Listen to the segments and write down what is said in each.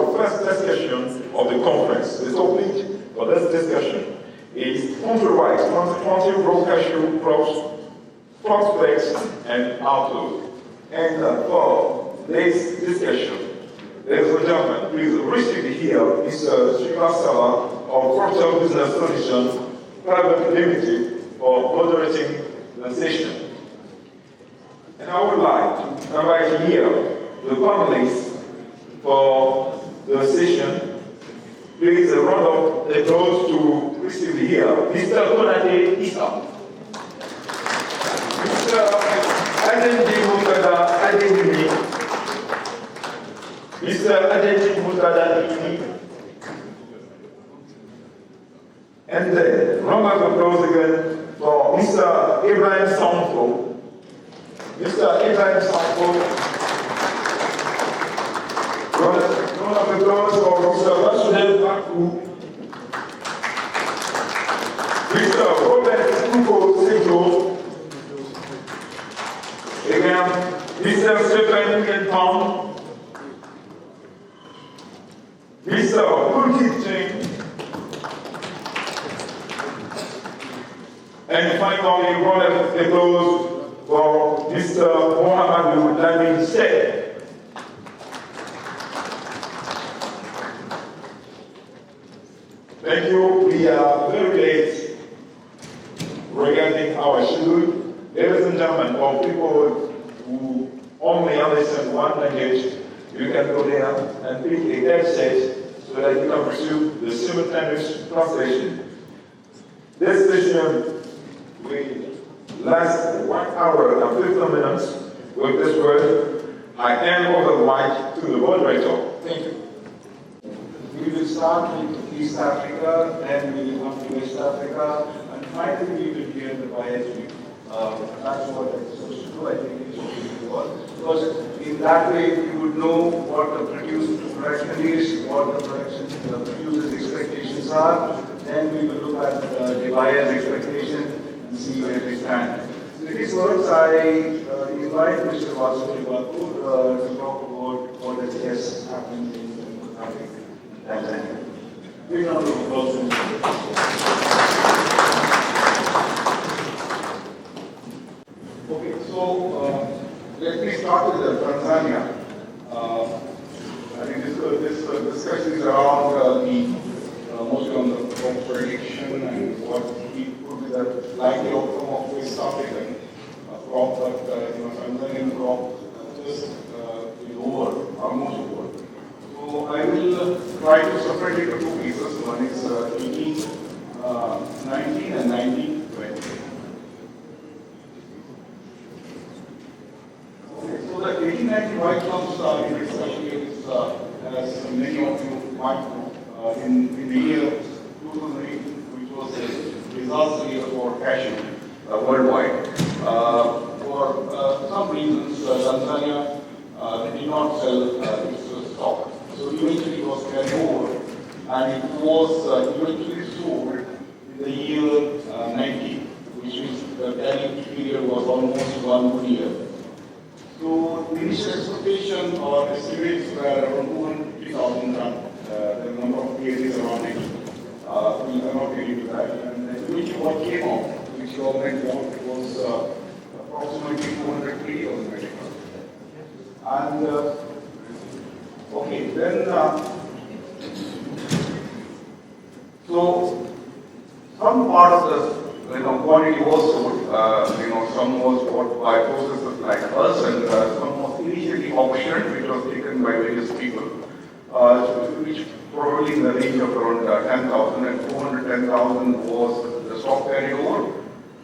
our first discussion of the conference. The topic for this discussion is country-wide raw cashew crops, prospects, and outlook. And for this discussion, ladies and gentlemen, please receive here Mr. Srivastava of Capital Business Solutions Private Limited for moderating the session. And I would like to invite here the panelists for the session. Please a round of applause to receive here Mr. Konate Issa, Mr. Adenji Mutada Adenimi, Mr. Adenji Mutada Adeni, and then round of applause again for Mr. Ibrahim Sanfo. Mr. Ibrahim Sanfo. Round of applause for Mr. Vasudev Baku. Mr. Robert Kuko Sejo. Again, Mr. Stephen Kenton. Mr. Pulkit Cheng. And finally, round of applause for Mr. Mohammed Lamin Sheikh. Thank you. We are very late regarding our schedule. Ladies and gentlemen, for people who only understand one language, you can go there and pick a headset so that you can receive the simultaneous translation. This session will last 1 hour and 15 minutes. With this word, I hand over the mic to the moderator. Thank you. We will start with East Africa, then we will come to West Africa, and finally we will hear the biology. That's what I'm supposed to do. I think it should be all. Because in that way you would know what the production is, what the producer's expectations are. Then we will look at the buyer's expectation and see where they stand. So in these words, I invite Mr. Vasudev Baku to talk about what has happened in Africa. Tanzania. Big round of applause. Okay, so let me start with Tanzania. I think this discussion is around mostly on the crop prediction and what could be the likely outcome of West African crop, but Tanzanian crop just is over, almost over. So I will try to separate it into two pieces. One is 1819 and 1920. Okay, so the 1890 white comes in especially is, as many of you might know, in the year 2008, which was a disaster year for cashew worldwide. For some reasons, Tanzania did not sell its stock. So eventually it was carried over, and it was eventually sold in the year 90, which means the carrying period was almost 1 good year. So the initial expectation or estimates were around 250,000 tons. The number of cases around it. We are not getting to that. And eventually what came out, which the government wanted, was approximately 203,000 metric tons. And okay, then so some part of the quantity was sold. Some was bought by processors like us, and some was initially auctioned, which was taken by various people, which probably in the range of around 10,000, and 210,000 was the stock carried over.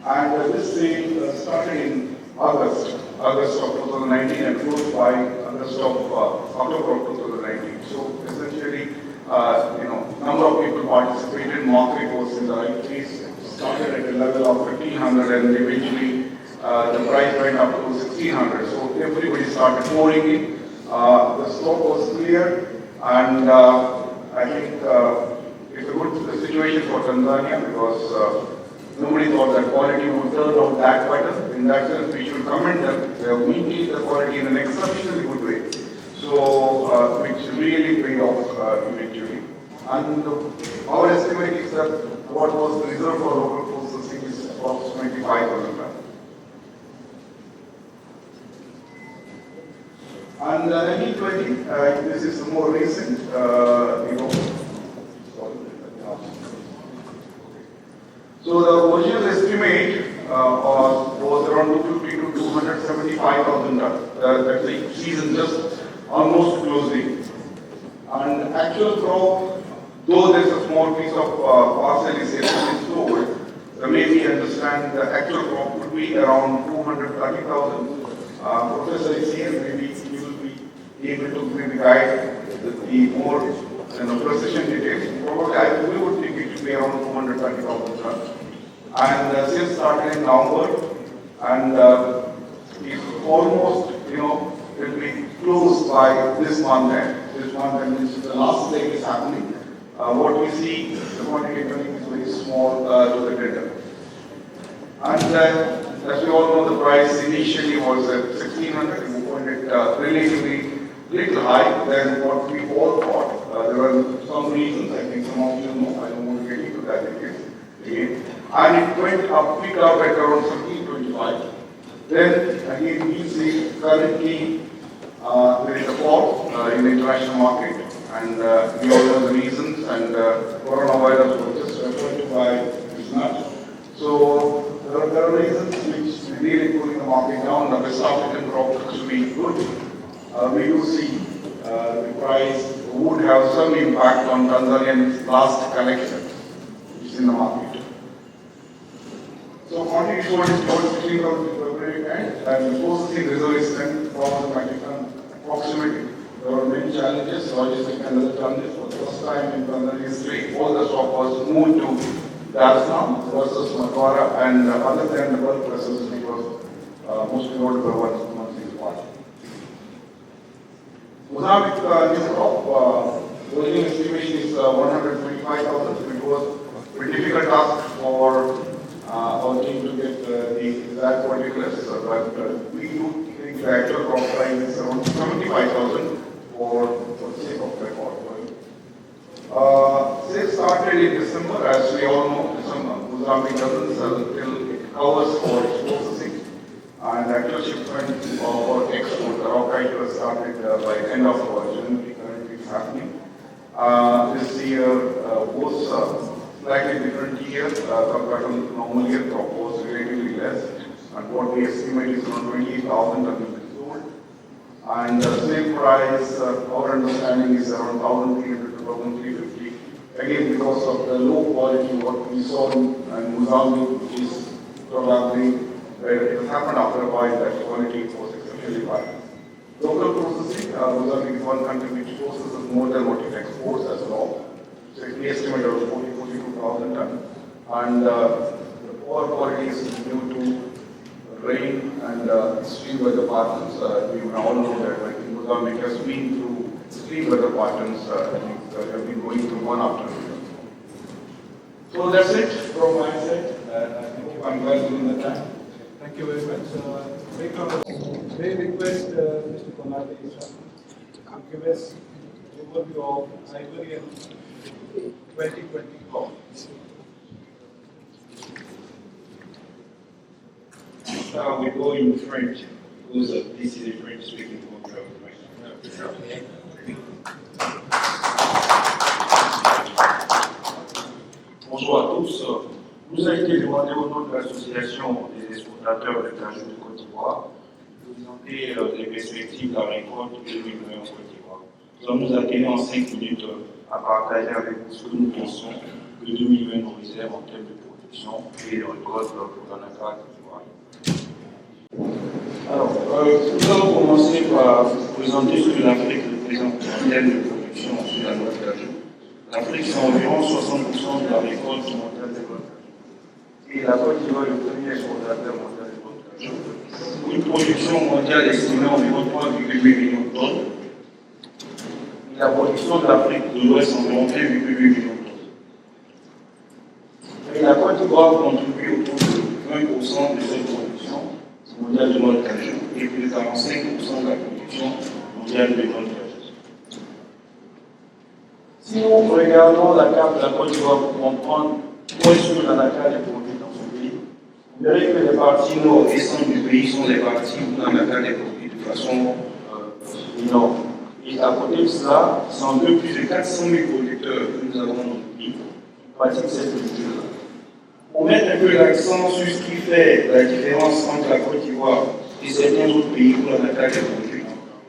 And this sale started in August of 2019 and closed by August of October of 2019. So essentially, number of people participated. Market was in the right place. Started at a level of 1,500, and eventually the price went up to 1,600. So everybody started pouring in. The stock was clear, and I think it's a good situation for Tanzania because nobody thought that quality would turn out that better. In that sense, we should commend them. They have maintained the quality in an exceptionally good way. so which really paid off eventually. And our estimate is that what was reserved for local processing is approximately 5,000 tons. And NE20, this is more recent, So the original estimate was around 250 to 275,000 tons. That's the season just almost closing. And actual crop, though there's a small piece of parcel is sold, the way we understand the actual crop would be around 230,000. Professor is here, maybe he will be able to maybe guide the more precision details. Probably we would think it should be around 230,000 tons. And sales started in November, and it's almost, will be closed by this month end. This month end is the last leg is happening. What we see, the quantity coming is very small to the trader. And as we all know, the price initially was at 1,600. We found it relatively little high than what we all thought. There were some reasons, I think some of you know, I don't want to get into that again. And it went up, picked up at around 1725. Then again we see currently there is a fall in the international market, and we all know the reasons, and coronavirus was just referred to by Krishna. So there are reasons which really pulling the market down. The West African crop looks to be good. We do see the price would have some impact on Tanzanian's last collection, which is in the market. So quantity sold is close to 16,000 February end, and the processing reserve is 10,000 metric ton approximately. There were many challenges, logistic and other challenges. For the first time in Tanzania history, all the stock was moved to Dar es Salaam versus Matwara, and other than the bulk processing, it was mostly ordered by one single party. Mozambique new crop, original estimation is 125,000. It was a very difficult task for our team to get the exact particulars, but we do think the actual crop price is around 75,000 for the sake of record. Sales started in December, as we all know. Mozambique doesn't sell till it covers for its processing, and actual shipment for export, the raw kite was started by end of January. Currently it's happening. This year was slightly different year compared to normal year. Crop was relatively less, and what we estimate is around 28,000 tons sold. And the sale price, our understanding is around 1,300 to 1,350. Again, because of the low quality, what we saw in Mozambique is probably where it has happened after a while that quality was exceptionally high. Local processing, Mozambique is one country which processes more than what it exports as well. So we estimate around 42,000 tons. And the poor quality is due to rain and extreme weather patterns. We all know that Mozambique has been through extreme weather patterns. Have been going through one after another. So that's it from my side. Thank you. I'm well within the time. Thank you very much. May request Mr. Konate to give us an overview of Iberian 2020 crop. We go in French because this is a French speaking program. Bonjour à tous. Nous a été demandé au nom de l'Association des exportateurs de cajou de Côte d'Ivoire de présenter les perspectives de la récolte 2020 en Côte d'Ivoire. Nous allons nous atteler en 5 minutes à partager avec vous ce que nous pensons que 2020 nous réserve en termes de production et de récolte pour la Côte d'Ivoire. Alors, nous allons commencer par vous présenter ce que l'Afrique représente en termes de production sur la noix de cajou. L'Afrique, c'est environ 60% de la récolte mondiale de noix de cajou. Et la Côte d'Ivoire est le premier exportateur mondial de noix de cajou. Une production mondiale estimée à environ 3,8 millions de tonnes. Et la production de l'Afrique de l'Ouest, environ 1,8 millions de tonnes. Et la Côte d'Ivoire contribue autour de 20% de cette production mondiale de noix de cajou et plus de 45% de la production mondiale de noix de cajou. Si nous regardons la carte de la Côte d'Ivoire pour comprendre où est-ce que l'anacarde est produite dans ce pays, vous verrez que les parties nord et centre du pays sont les parties où l'anacarde est produite de façon énorme. Et à côté de cela, c'est en deux plus de 400 000 producteurs que nous avons dans le pays qui pratiquent cette culture-là. Pour mettre un peu l'accent sur ce qui fait la différence entre la Côte d'Ivoire et certains autres pays où l'anacarde est produite,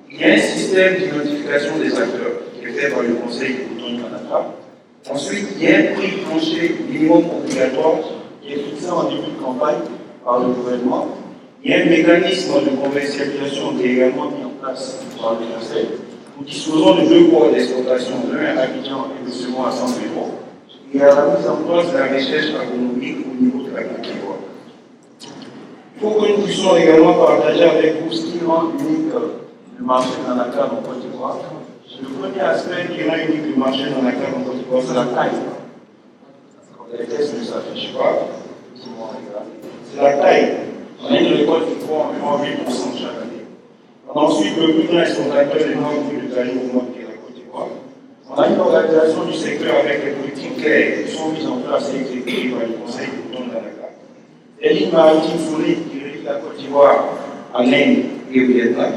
il y a un système d'identification des acteurs qui est fait par le Conseil de coton de l'anacarde. Ensuite, il y a un prix plancher minimum obligatoire qui est fixé en début de campagne par le gouvernement. Il y a un mécanisme de commercialisation qui est également mis en place par le Conseil. Nous disposons de deux ports d'exportation, l'un à Abidjan et le second à San Pedro. Il y a la mise en place de la recherche agronomique au niveau de la Côte d'Ivoire. Il faut que nous puissions également partager avec vous ce qui rend unique le marché de l'anacarde en Côte d'Ivoire. Le premier aspect qui rend unique le marché de l'anacarde en Côte d'Ivoire, c'est la taille. Les tests ne s'affichent pas. C'est la taille. On a une récolte qui prend environ 8% chaque année. Ensuite, le plus grand exportateur de noix de cajou au monde qui est la Côte d'Ivoire. On a une organisation du secteur avec les politiques claires qui sont mises en place et exécutées par le Conseil de coton de l'anacarde. Des lignes maritimes solides qui relient la Côte d'Ivoire à l'Inde et au Vietnam.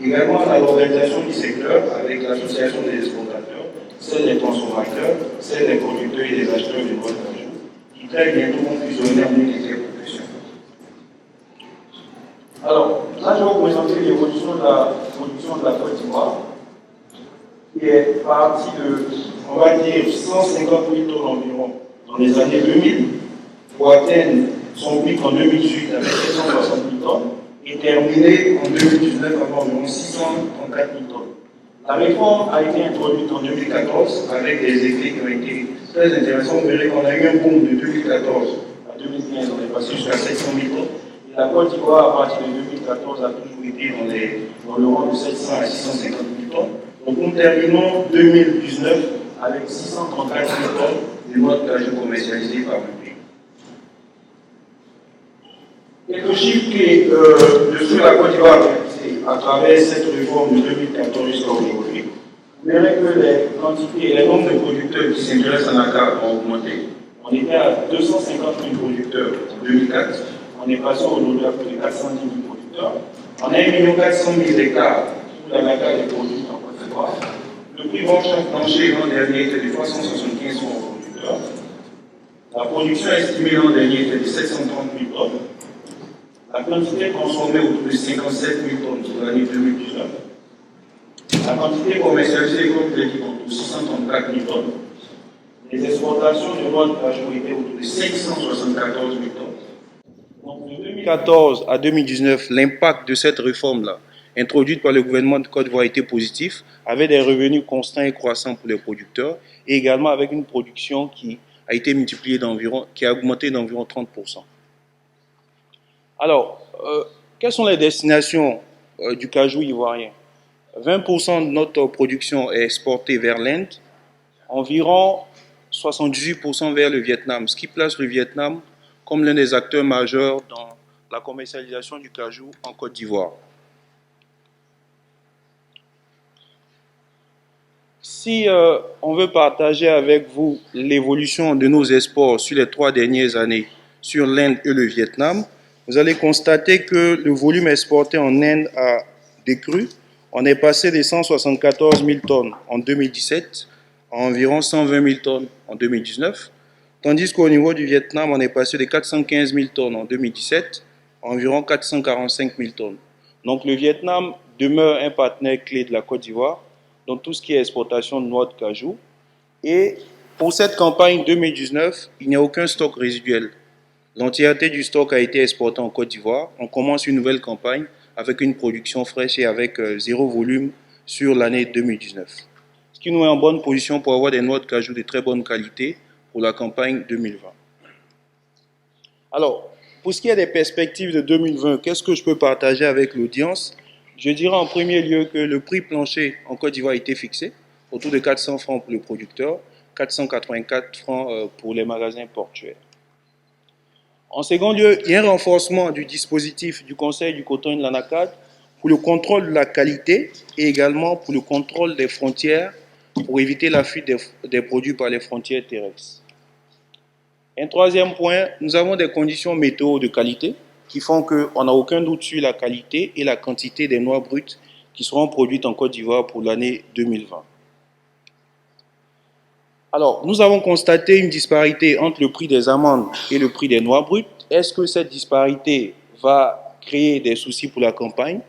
Également, on a l'organisation du secteur avec l'association des exportateurs, celle des transformateurs, celle des producteurs et des acheteurs de noix de cajou, qui très bientôt vont fusionner en une équipe professionnelle. Alors, là, je vais vous présenter l'évolution de la production de la Côte d'Ivoire, qui est partie de, on va dire, 150 000 tonnes environ dans les années 2000, pour atteindre son pic en 2018 avec 760 000 tonnes, et terminé en 2019 avec environ 634 000 tonnes. La réforme a été introduite en 2014 avec des effets qui ont été très intéressants. Vous verrez qu'on a eu un boom de 2014 à 2015, on est passé jusqu'à 700 000 tonnes. Et la Côte d'Ivoire, à partir de 2014, a toujours été dans le rang de 700 à 650 000 tonnes. Donc nous terminons 2019 avec 634 000 tonnes de noix de cajou commercialisées par le pays. Quelques chiffres clés de ce que la Côte d'Ivoire a réalisé à travers cette réforme de 2014 jusqu'à aujourd'hui. Vous verrez que les quantités et les nombres de producteurs qui s'intéressent à l'anacarde ont augmenté. On était à 250 000 producteurs en 2004. On est passé aujourd'hui à plus de 410 000 producteurs. On a 1 400 000 hectares où l'anacarde est produite en Côte d'Ivoire. Le prix plancher l'an dernier était de 375 euros au producteur. La production estimée l'an dernier était de 730 000 tonnes. La quantité consommée autour de 57 000 tonnes sur l'année 2019. La quantité commercialisée, comme je l'ai dit, autour de 634 000 tonnes. Les exportations de noix de cajou étaient autour de 574 000 tonnes. Donc de 2014 à 2019, l'impact de cette réforme-là, introduite par le gouvernement de Côte d'Ivoire, a été positif, avec des revenus constants et croissants pour les producteurs, et également avec une production qui a été multipliée qui a augmenté d'environ 30%. Alors, quelles sont les destinations du cajou ivoirien? 20% de notre production est exportée vers l'Inde, environ 78% vers le Vietnam, ce qui place le Vietnam comme l'un des acteurs majeurs dans la commercialisation du cajou en Côte d'Ivoire. Si on veut partager avec vous l'évolution de nos exports sur les 3 dernières années sur l'Inde et le Vietnam, vous allez constater que le volume exporté en Inde a décru. On est passé de 174 000 tonnes en 2017 à environ 120 000 tonnes en 2019, tandis qu'au niveau du Vietnam, on est passé de 415 000 tonnes en 2017 à environ 445 000 tonnes. Donc le Vietnam demeure un partenaire clé de la Côte d'Ivoire dans tout ce qui est exportation de noix de cajou. Et pour cette campagne 2019, il n'y a aucun stock résiduel. L'entièreté du stock a été exporté en Côte d'Ivoire. On commence une nouvelle campagne avec une production fraîche et avec zéro volume sur l'année 2019. Ce qui nous met en bonne position pour avoir des noix de cajou de très bonne qualité pour la campagne 2020. Alors, pour ce qui est des perspectives de 2020, qu'est-ce que je peux partager avec l'audience? Je dirais en premier lieu que le prix plancher en Côte d'Ivoire a été fixé, autour de 400 francs pour le producteur, 484 francs pour les magasins portuaires. En second lieu, il y a un renforcement du dispositif du Conseil du coton et de l'anacarde pour le contrôle de la qualité et également pour le contrôle des frontières pour éviter la fuite des produits par les frontières terrestres. Un troisième point, nous avons des conditions météo de qualité qui font qu'on n'a aucun doute sur la qualité et la quantité des noix brutes qui seront produites en Côte d'Ivoire pour l'année 2020. Alors, nous avons constaté une disparité entre le prix des amandes et le prix des noix brutes. Est-ce que cette disparité va créer des soucis pour la campagne?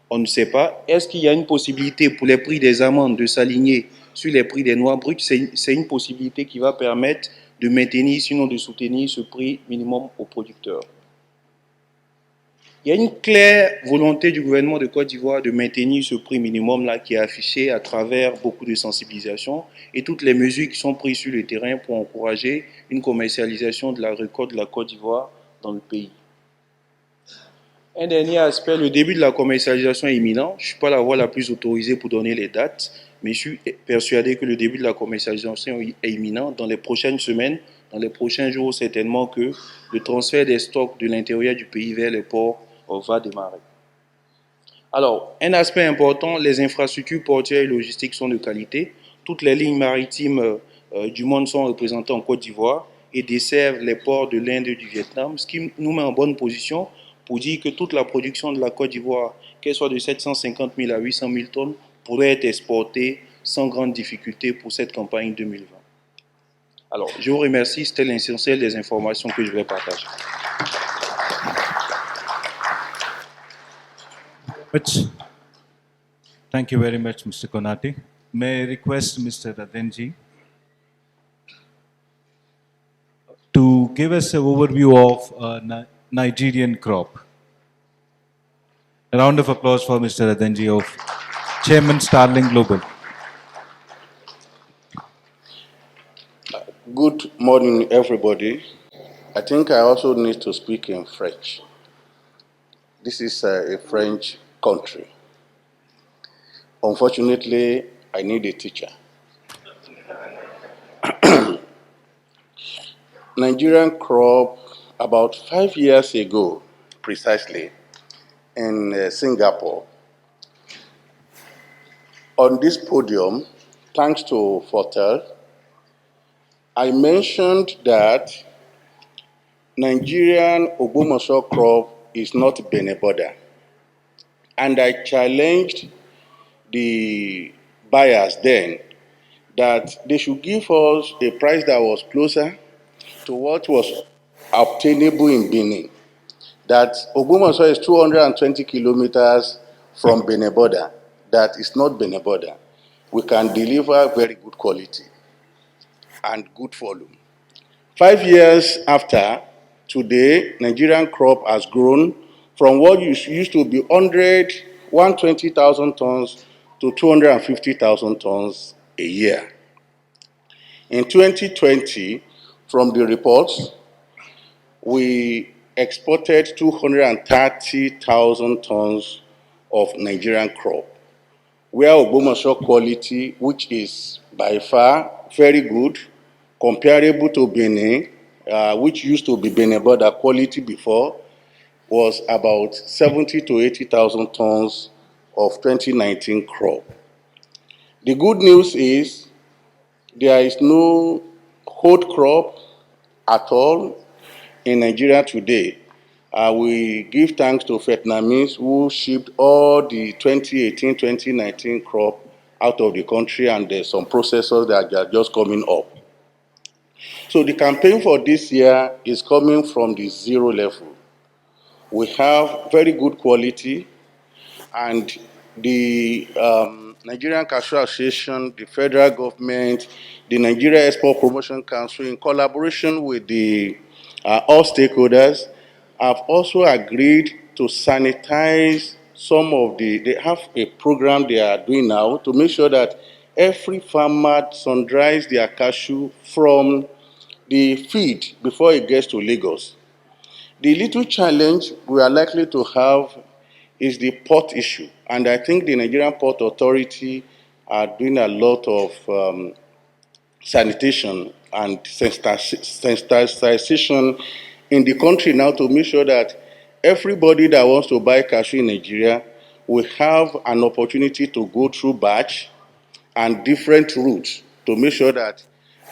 On ne sait pas. Est-ce qu'il y a une possibilité pour les prix des amandes de s'aligner sur les prix des noix brutes? C'est une possibilité qui va permettre de maintenir, sinon de soutenir ce prix minimum aux producteurs. Il y a une claire volonté du gouvernement de Côte d'Ivoire de maintenir ce prix minimum-là qui est affiché à travers beaucoup de sensibilisation et toutes les mesures qui sont prises sur le terrain pour encourager une commercialisation de la récolte de la Côte d'Ivoire dans le pays. Un dernier aspect, le début de la commercialisation est imminent. Je ne suis pas la voix la plus autorisée pour donner les dates, mais je suis persuadé que le début de la commercialisation est imminent. Dans les prochaines semaines, dans les prochains jours, certainement que le transfert des stocks de l'intérieur du pays vers les ports va démarrer. Alors, un aspect important, les infrastructures portuaires et logistiques sont de qualité. Toutes les lignes maritimes du monde sont représentées en Côte d'Ivoire et desservent les ports de l'Inde et du Vietnam, ce qui nous met en bonne position pour dire que toute la production de la Côte d'Ivoire, qu'elle soit de 750 000 à 800 000 tonnes, pourrait être exportée sans grande difficulté pour cette campagne 2020. Alors, je vous remercie, c'était l'essentiel des informations que je vais partager. Thank you very much, Mr. Konate. May I request Mr. Radenji to give us an overview of Nigerian crop. A round of applause for Mr. Radenji of Chairman Starling Global. Good morning, everybody. I think I also need to speak in French. This is a French country. Unfortunately, I need a teacher. Nigerian crop, about 5 years ago, precisely, in Singapore, on this podium, thanks to Fortel, I mentioned that Nigerian Ogbomoso crop is not Beneboda. And I challenged the buyers then that they should give us a price that was closer to what was obtainable in Benin. That Ogbomoso is 220 kilometers from Beneboda. That is not Beneboda. We can deliver very good quality and good volume. 5 years after, today, Nigerian crop has grown from what used to be 120,000 tons to 250,000 tons a year. In 2020, from the reports, we exported 230,000 tons of Nigerian crop, where Ogbomoso quality, which is by far very good, comparable to Benin, which used to be Beneboda quality before, was about 70 to 80,000 tons of 2019 crop. The good news is there is no hold crop at all in Nigeria today. We give thanks to Vietnamese who shipped all the 2018-2019 crop out of the country, and there's some processors that are just coming up. So the campaign for this year is coming from the zero level. We have very good quality, and the Nigerian Cashew Association, the federal government, the Nigeria Export Promotion Council, in collaboration with the all stakeholders, have also agreed to sanitize some of they have a program they are doing now to make sure that every farmer sun-dries their cashew from the feed before it gets to Lagos. The little challenge we are likely to have is the port issue. And I think the Nigerian Port Authority are doing a lot of sanitation and sensitization in the country now to make sure that everybody that wants to buy cashew in Nigeria will have an opportunity to go through batch and different routes to make sure that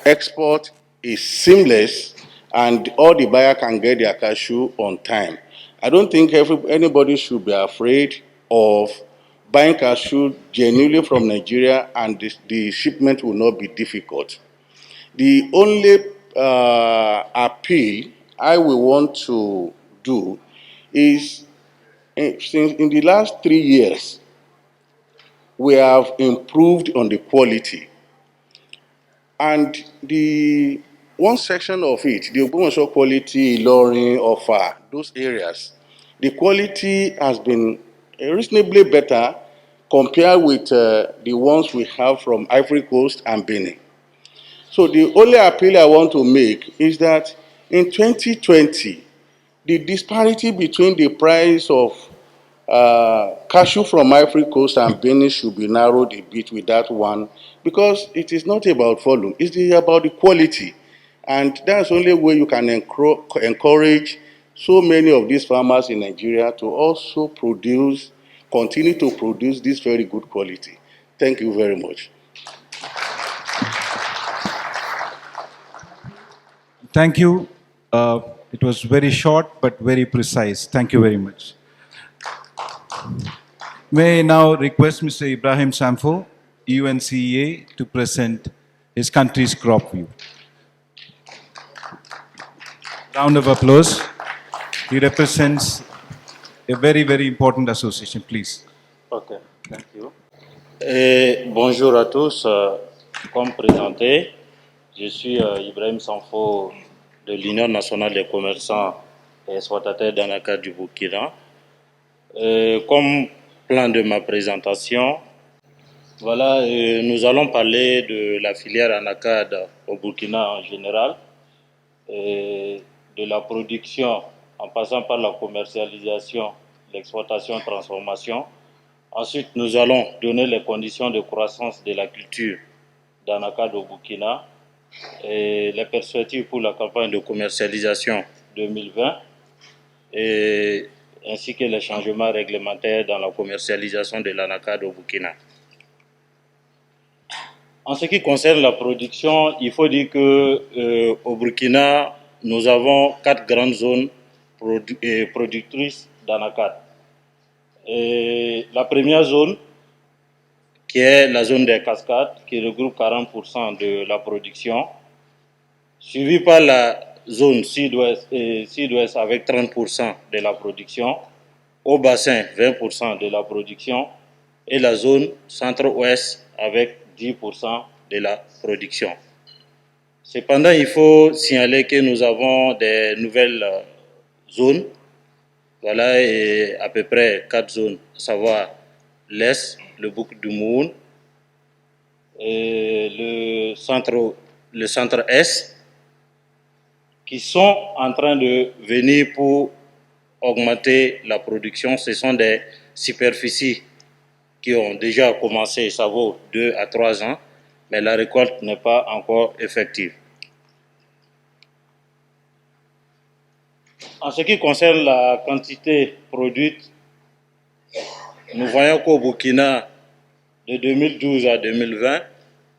export is seamless and all the buyer can get their cashew on time. I don't think anybody should be afraid of buying cashew genuinely from Nigeria, and the shipment will not be difficult. The only appeal I will want to do is, since in the last 3 years, we have improved on the quality. And the one section of it, the Ogbomoso quality, Ilorin, Offa, those areas, the quality has been reasonably better compared with the ones we have from Ivory Coast and Benin. So the only appeal I want to make is that in 2020, the disparity between the price of cashew from Ivory Coast and Benin should be narrowed a bit with that one, because it is not about volume, it's about the quality. And that's the only way you can encourage so many of these farmers in Nigeria to also continue to produce this very good quality. Thank you very much. Thank you. It was very short but very precise. Thank you very much. May I now request Mr. Ibrahim Samfo, UNCEA, to present his country's crop view. Round of applause. He represents a very, very important association, please. Ok, thank you. Et bonjour à tous. Comme présenté, je suis Ibrahim Sanfo de l'Union nationale des commerçants et exploitateurs d'Anaka du Burkina. Comme plan de ma présentation, voilà, nous allons parler de la filière Anacad au Burkina en général, de la production en passant par la commercialisation, l'exploitation, transformation. Ensuite, nous allons donner les conditions de croissance de la culture d'Anacad au Burkina et les perspectives pour la campagne de commercialisation 2020 ainsi que les changements réglementaires dans la commercialisation de l'Anacad au Burkina. En ce qui concerne la production, il faut dire que au Burkina, nous avons 4 grandes zones productrices d'Anacad. La première zone, qui est la zone des cascades, qui regroupe 40% de la production, suivie par la zone sud-ouest avec 30% de la production, au bassin 20% de la production et la zone centre-ouest avec 10% de la production. Cependant, il faut signaler que nous avons des nouvelles zones. Voilà, et à peu près 4 zones, à savoir l'Est, le bouc du Moun, et le centre-Est, qui sont en train de venir pour augmenter la production. Ce sont des superficies qui ont déjà commencé, ça vaut 2 à 3 ans, mais la récolte n'est pas encore effective. En ce qui concerne la quantité produite, nous voyons qu'au Burkina, de 2012 à 2020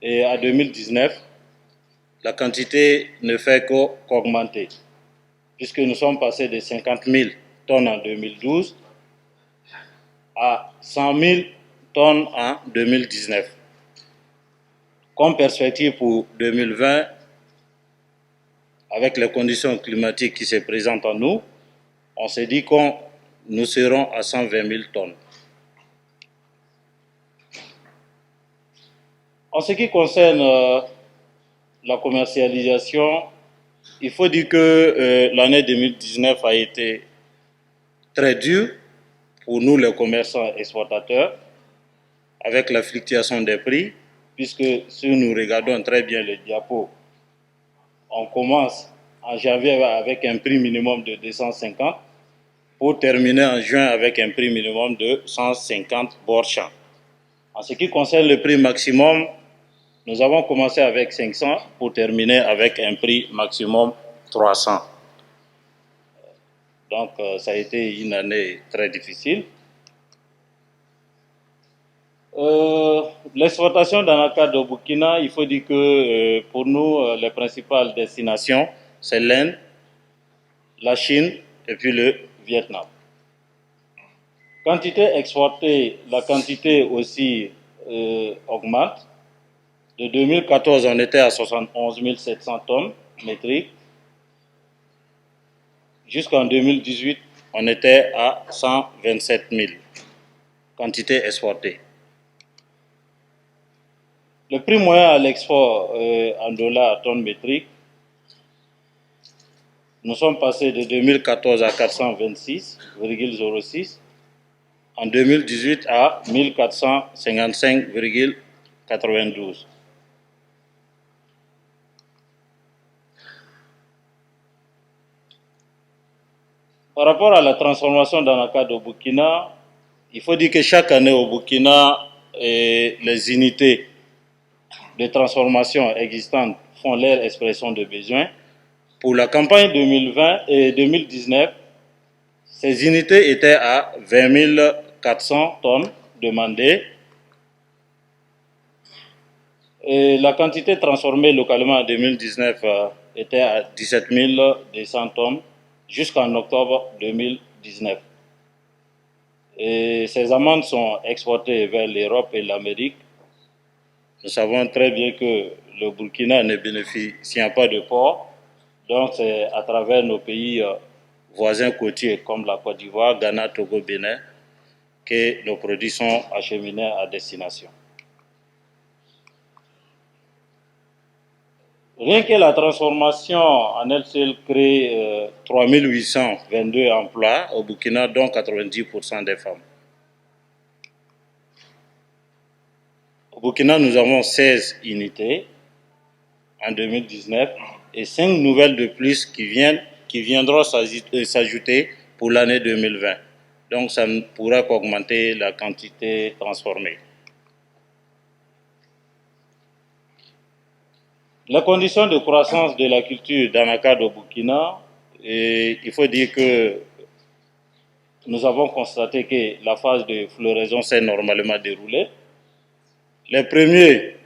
et à 2019, la quantité ne fait qu'augmenter, puisque nous sommes passés de 50 000 tonnes en 2012 à 100 000 tonnes en 2019. Comme perspective pour 2020, avec les conditions climatiques qui se présentent en nous, on s'est dit que nous serons à 120 000 tonnes. En ce qui concerne la commercialisation, il faut dire que l'année 2019 a été très dure pour nous les commerçants exportateurs, avec la fluctuation des prix, puisque si nous regardons très bien le diapo, on commence en janvier avec un prix minimum de 250 pour terminer en juin avec un prix minimum de 150 bord champ. En ce qui concerne le prix maximum, nous avons commencé avec 500 pour terminer avec un prix maximum 300. Donc, ça a été une année très difficile. L'exportation d'anacarde au Burkina, il faut dire que pour nous, les principales destinations, c'est l'Inde, la Chine et puis le Vietnam. Quantité exportée, la quantité aussi augmente. De 2014, on était à 71 700 tonnes métriques. Jusqu'en 2018, on était à 127 000 quantités exportées. Le prix moyen à l'export en dollars tonne métrique, nous sommes passés de 2014 à 426,06, en 2018 à 1455,92. Par rapport à la transformation d'anacarde au Burkina, il faut dire que chaque année au Burkina, les unités de transformation existantes font leur expression de besoin. Pour la campagne 2020 et 2019, ces unités étaient à 20 400 tonnes demandées. Et la quantité transformée localement en 2019 était à 17 200 tonnes jusqu'en octobre 2019. Et ces amandes sont exportées vers l'Europe et l'Amérique. Nous savons très bien que le Burkina ne bénéficie pas de port, donc c'est à travers nos pays voisins côtiers comme la Côte d'Ivoire, Ghana, Togo, Bénin que nos produits sont acheminés à destination. Rien que la transformation en elle seule crée 3822 emplois au Burkina, dont 90% des femmes. Au Burkina, nous avons 16 unités en 2019 et 5 nouvelles de plus qui viendront s'ajouter pour l'année 2020. Donc, ça ne pourra qu'augmenter la quantité transformée. La condition de croissance de la culture d'anacarde au Burkina, il faut dire que nous avons constaté que la phase de floraison s'est normalement déroulée. Les premiers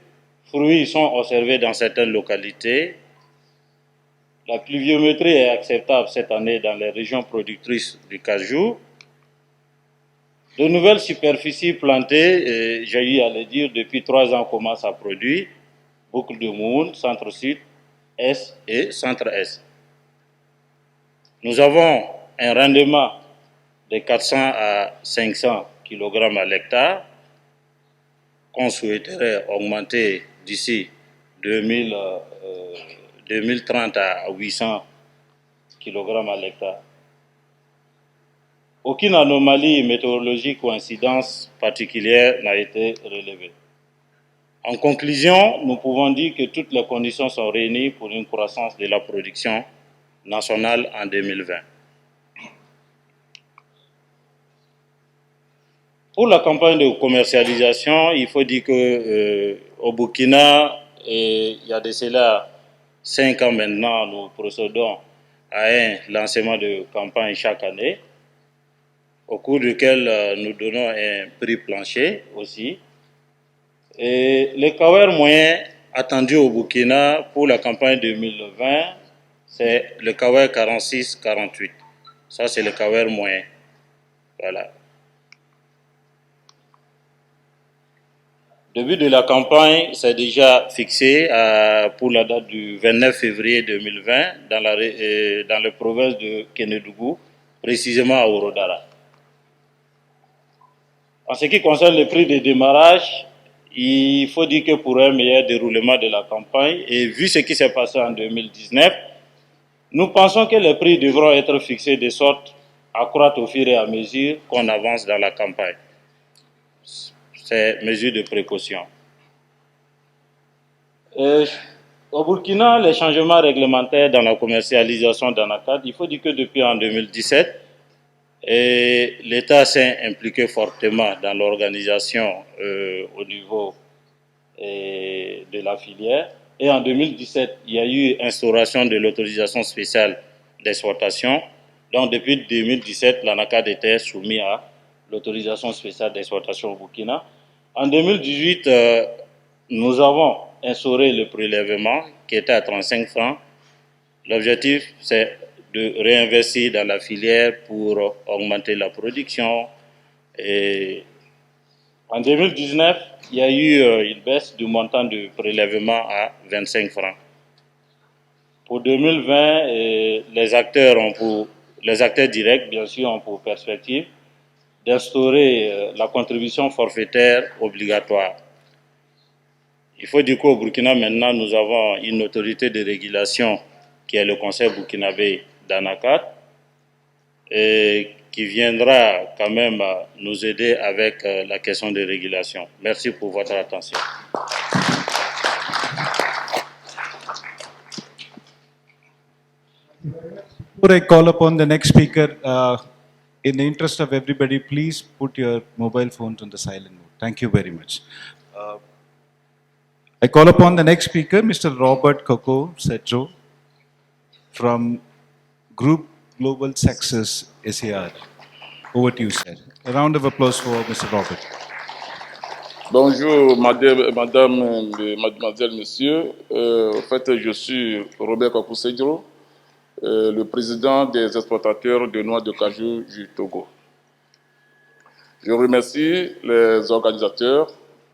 fruits sont observés dans certaines localités. La pluviométrie est acceptable cette année dans les régions productrices du Cashew. De nouvelles superficies plantées, j'ai eu à le dire, depuis 3 ans commencent à produire. Boucle de Moune, centre-sud, est et centre-est. Nous avons un rendement de 400 à 500 kg à l'hectare qu'on souhaiterait augmenter d'ici 2030 à 800 kg à l'hectare. Aucune anomalie météorologique ou incidence particulière n'a été relevée. En conclusion, nous pouvons dire que toutes les conditions sont réunies pour une croissance de la production nationale en 2020. Pour la campagne de commercialisation, il faut dire que au Burkina, il y a de cela 5 ans maintenant, nous procédons à un lancement de campagne chaque année, au cours duquel nous donnons un prix plancher aussi. Et le KWR moyen attendu au Burkina pour la campagne 2020, c'est le KWR 46-48. Ça, c'est le KWR moyen. Voilà. Le début de la campagne, c'est déjà fixé pour la date du 29 février 2020 dans la province de Kénédougou, précisément à Orodara. En ce qui concerne le prix de démarrage, il faut dire que pour un meilleur déroulement de la campagne, et vu ce qui s'est passé en 2019, nous pensons que les prix devront être fixés de sorte à croître au fur et à mesure qu'on avance dans la campagne. C'est mesure de précaution. Au Burkina, les changements réglementaires dans la commercialisation d'anacarde, il faut dire que depuis en 2017, l'État s'est impliqué fortement dans l'organisation au niveau de la filière. Et en 2017, il y a eu instauration de l'autorisation spéciale d'exportation. Donc depuis 2017, l'anacarde était soumise à l'autorisation spéciale d'exportation au Burkina. En 2018, nous avons instauré le prélèvement qui était à 35 francs. L'objectif, c'est de réinvestir dans la filière pour augmenter la production. Et en 2019, il y a eu une baisse du montant du prélèvement à 25 francs. Pour 2020, les acteurs directs, bien sûr, ont pour perspective d'instaurer la contribution forfaitaire obligatoire. Il faut dire qu'au Burkina, maintenant, nous avons une autorité de régulation qui est le Conseil burkinabé d'Anakat, et qui viendra quand même nous aider avec la question de régulation. Merci pour votre attention. Before I call upon the next speaker, in the interest of everybody, please put your mobile phones on the silent mode. Thank you very much. I call upon the next speaker, Mr. Robert Coco Setro from Group Global Success SAR. Over to you, sir. A round of applause for Mr. Robert. Bonjour, madame et mademoiselle, messieurs. En fait, je suis Robert Kakusedro, le président des exportateurs de noix de cajou du Togo. Je remercie les organisateurs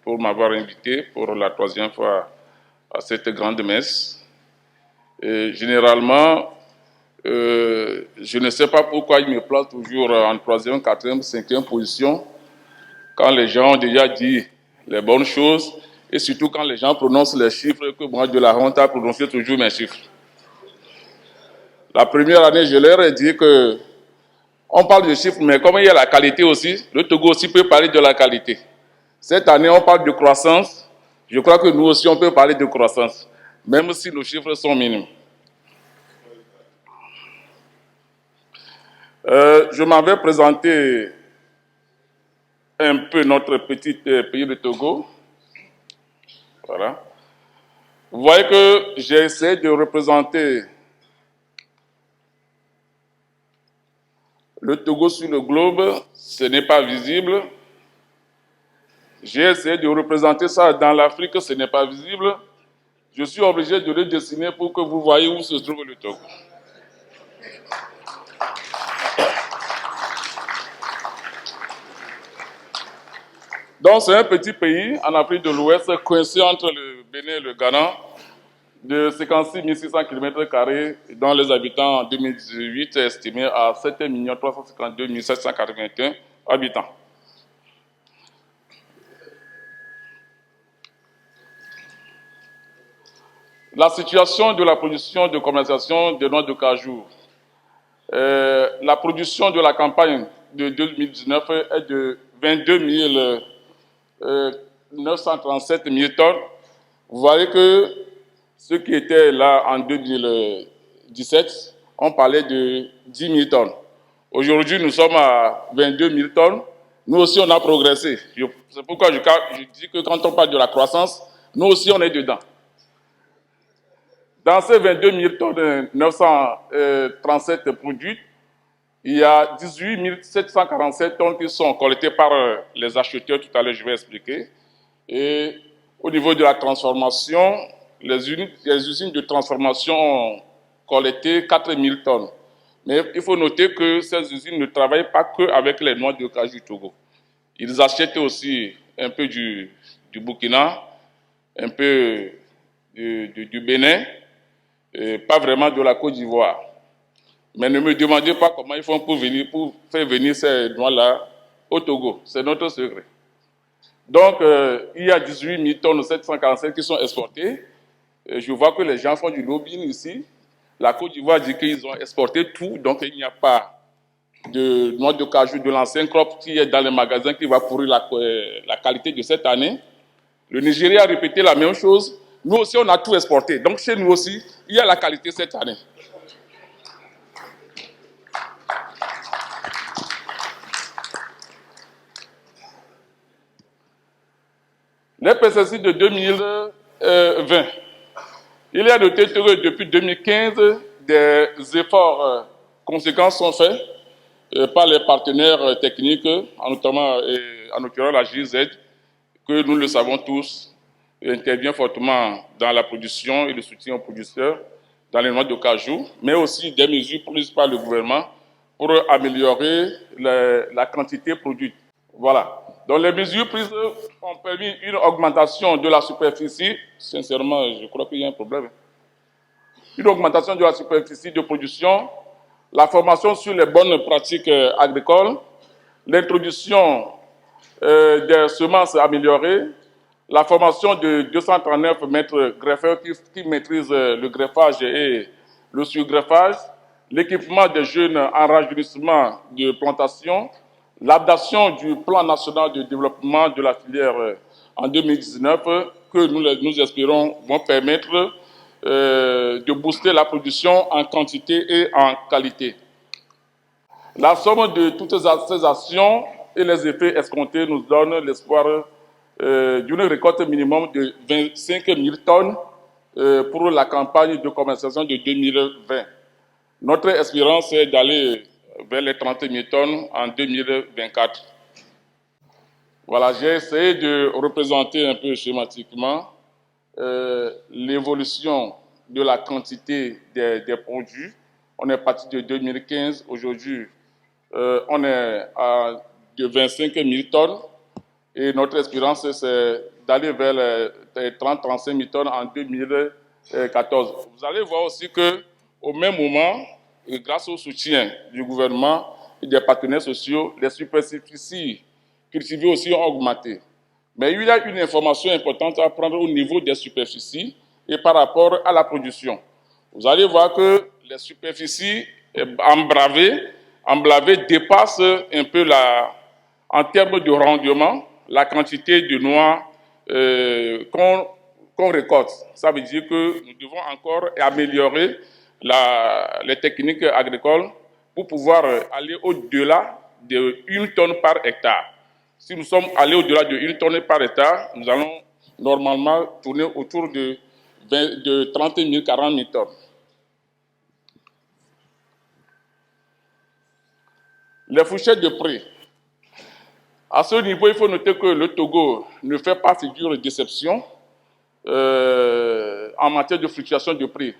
pour m'avoir invité pour la 3e fois à cette grande messe. Et généralement, je ne sais pas pourquoi ils me placent toujours en 3e, 4e, 5e position quand les gens ont déjà dit les bonnes choses et surtout quand les gens prononcent les chiffres que moi, de la honte à prononcer toujours mes chiffres. La première année, je leur ai dit que on parle de chiffres, mais comme il y a la qualité aussi, le Togo aussi peut parler de la qualité. Cette année, on parle de croissance. Je crois que nous aussi, on peut parler de croissance, même si nos chiffres sont minimes. Je m'avais présenté un peu notre petit pays de Togo. Voilà. Vous voyez que j'ai essayé de représenter le Togo sur le globe. Ce n'est pas visible. J'ai essayé de représenter ça dans l'Afrique. Ce n'est pas visible. Je suis obligé de le dessiner pour que vous voyez où se trouve le Togo. Donc, c'est un petit pays en Afrique de l'Ouest, coincé entre le Bénin et le Ghana, de 56 600 km², dont les habitants en 2018 est estimé à 7 352 781 habitants. La situation de la production de commercialisation des noix de cajou. La production de la campagne de 2019 est de 22 937 000 tonnes. Vous voyez que ceux qui étaient là en 2017, on parlait de 10 000 tonnes. Aujourd'hui, nous sommes à 22 000 tonnes. Nous aussi, on a progressé. C'est pourquoi je dis que quand on parle de la croissance, nous aussi, on est dedans. Dans ces 22 000 tonnes 937 produits, il y a 18 747 tonnes qui sont collectées par les acheteurs. Tout à l'heure, je vais expliquer. Et au niveau de la transformation, les usines de transformation ont collecté 4 000 tonnes. Mais il faut noter que ces usines ne travaillent pas qu'avec les noix de cajou du Togo. Ils achètent aussi un peu du Burkina, un peu du Bénin, et pas vraiment de la Côte d'Ivoire. Mais ne me demandez pas comment ils font pour faire venir ces noix-là au Togo. C'est notre secret. Donc, il y a 18 000 tonnes 747 qui sont exportées. Je vois que les gens font du lobbying ici. La Côte d'Ivoire dit qu'ils ont exporté tout, donc il n'y a pas de noix de cajou de l'ancien crop qui est dans les magasins qui va pourrir la qualité de cette année. Le Nigeria a répété la même chose. Nous aussi, on a tout exporté. Donc, chez nous aussi, il y a la qualité cette année. Les pesticides de 2020. Il y a noté que depuis 2015, des efforts conséquents sont faits par les partenaires techniques, notamment en l'occurrence la GIZ, que nous le savons tous, intervient fortement dans la production et le soutien aux producteurs dans les noix de cajou, mais aussi des mesures prises par le gouvernement pour améliorer la quantité produite. Voilà. Donc les mesures prises ont permis une augmentation de la superficie. Sincèrement, je crois qu'il y a un problème. Une augmentation de la superficie de production, la formation sur les bonnes pratiques agricoles, l'introduction des semences améliorées, la formation de 239 maîtres greffeurs qui maîtrisent le greffage et le surgreffage, l'équipement des jeunes en rajeunissement de plantation, l'adaptation du plan national de développement de la filière en 2019 que nous espérons vont permettre de booster la production en quantité et en qualité. La somme de toutes ces actions et les effets escomptés nous donnent l'espoir d'une récolte minimum de 25 000 tonnes pour la campagne de commercialisation de 2020. Notre espérance est d'aller vers les 30 000 tonnes en 2024. Voilà, j'ai essayé de représenter un peu schématiquement l'évolution de la quantité des produits. On est parti de 2015, aujourd'hui on est à de 25 000 tonnes et notre espérance c'est d'aller vers les 30-35 000 tonnes en 2014. Vous allez voir aussi qu'au même moment, grâce au soutien du gouvernement et des partenaires sociaux, les superficies cultivées aussi ont augmenté. Mais il y a une information importante à prendre au niveau des superficies et par rapport à la production. Vous allez voir que les superficies emblavées dépassent un peu en termes de rendement la quantité de noix qu'on récolte. Ça veut dire que nous devons encore améliorer les techniques agricoles pour pouvoir aller au-delà de 1 tonne par hectare. Si nous sommes allés au-delà de 1 tonne par hectare, nous allons normalement tourner autour de 30 000, 40 000 tonnes. Les fourchettes de prix. À ce niveau, il faut noter que le Togo ne fait pas figure d'exception en matière de fluctuation de prix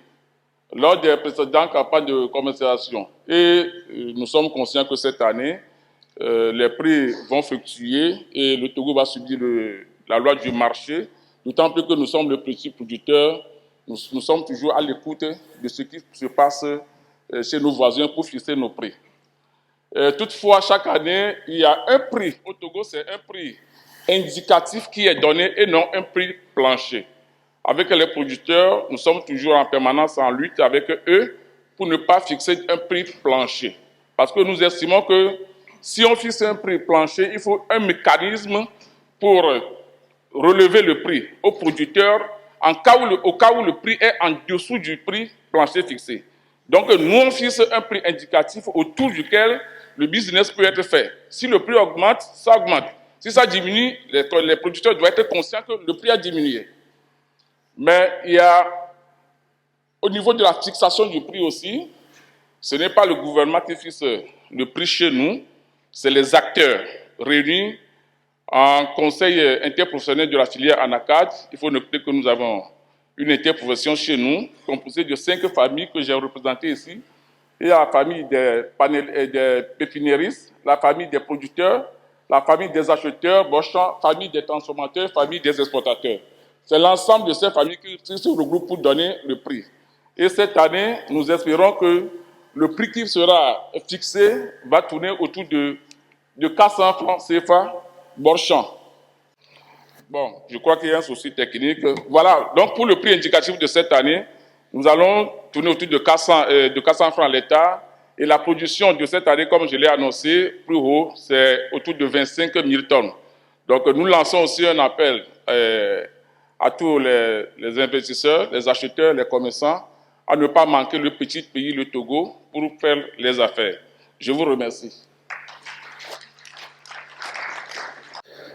lors des précédentes campagnes de commercialisation. Et nous sommes conscients que cette année, les prix vont fluctuer et le Togo va subir la loi du marché, d'autant plus que nous sommes le petit producteur, nous sommes toujours à l'écoute de ce qui se passe chez nos voisins pour fixer nos prix. Toutefois, chaque année, il y a un prix. Au Togo, c'est un prix indicatif qui est donné et non un prix plancher. Avec les producteurs, nous sommes toujours en permanence en lutte avec eux pour ne pas fixer un prix plancher. Parce que nous estimons que si on fixe un prix plancher, il faut un mécanisme pour relever le prix aux producteurs au cas où le prix est en dessous du prix plancher fixé. Donc nous, on fixe un prix indicatif autour duquel le business peut être fait. Si le prix augmente, ça augmente. Si ça diminue, les producteurs doivent être conscients que le prix a diminué. Mais il y a, au niveau de la fixation du prix aussi, ce n'est pas le gouvernement qui fixe le prix chez nous, c'est les acteurs réunis en conseil interprofessionnel de la filière ANACAD. Il faut noter que nous avons une interprofession chez nous, composée de 5 familles que j'ai représentées ici. Il y a la famille des pépiniéristes, la famille des producteurs, la famille des acheteurs, la famille des transformateurs, la famille des exportateurs. C'est l'ensemble de ces familles qui se regroupent pour donner le prix. Et cette année, nous espérons que le prix qui sera fixé va tourner autour de 400 francs CFA bord champ. Bon, je crois qu'il y a un souci technique. Voilà, donc pour le prix indicatif de cette année, nous allons tourner autour de 400 francs à l'hectare. Et la production de cette année, comme je l'ai annoncé plus haut, c'est autour de 25 000 tonnes. Donc nous lançons aussi un appel à tous les investisseurs, les acheteurs, les commerçants, à ne pas manquer le petit pays, le Togo, pour faire les affaires. Je vous remercie.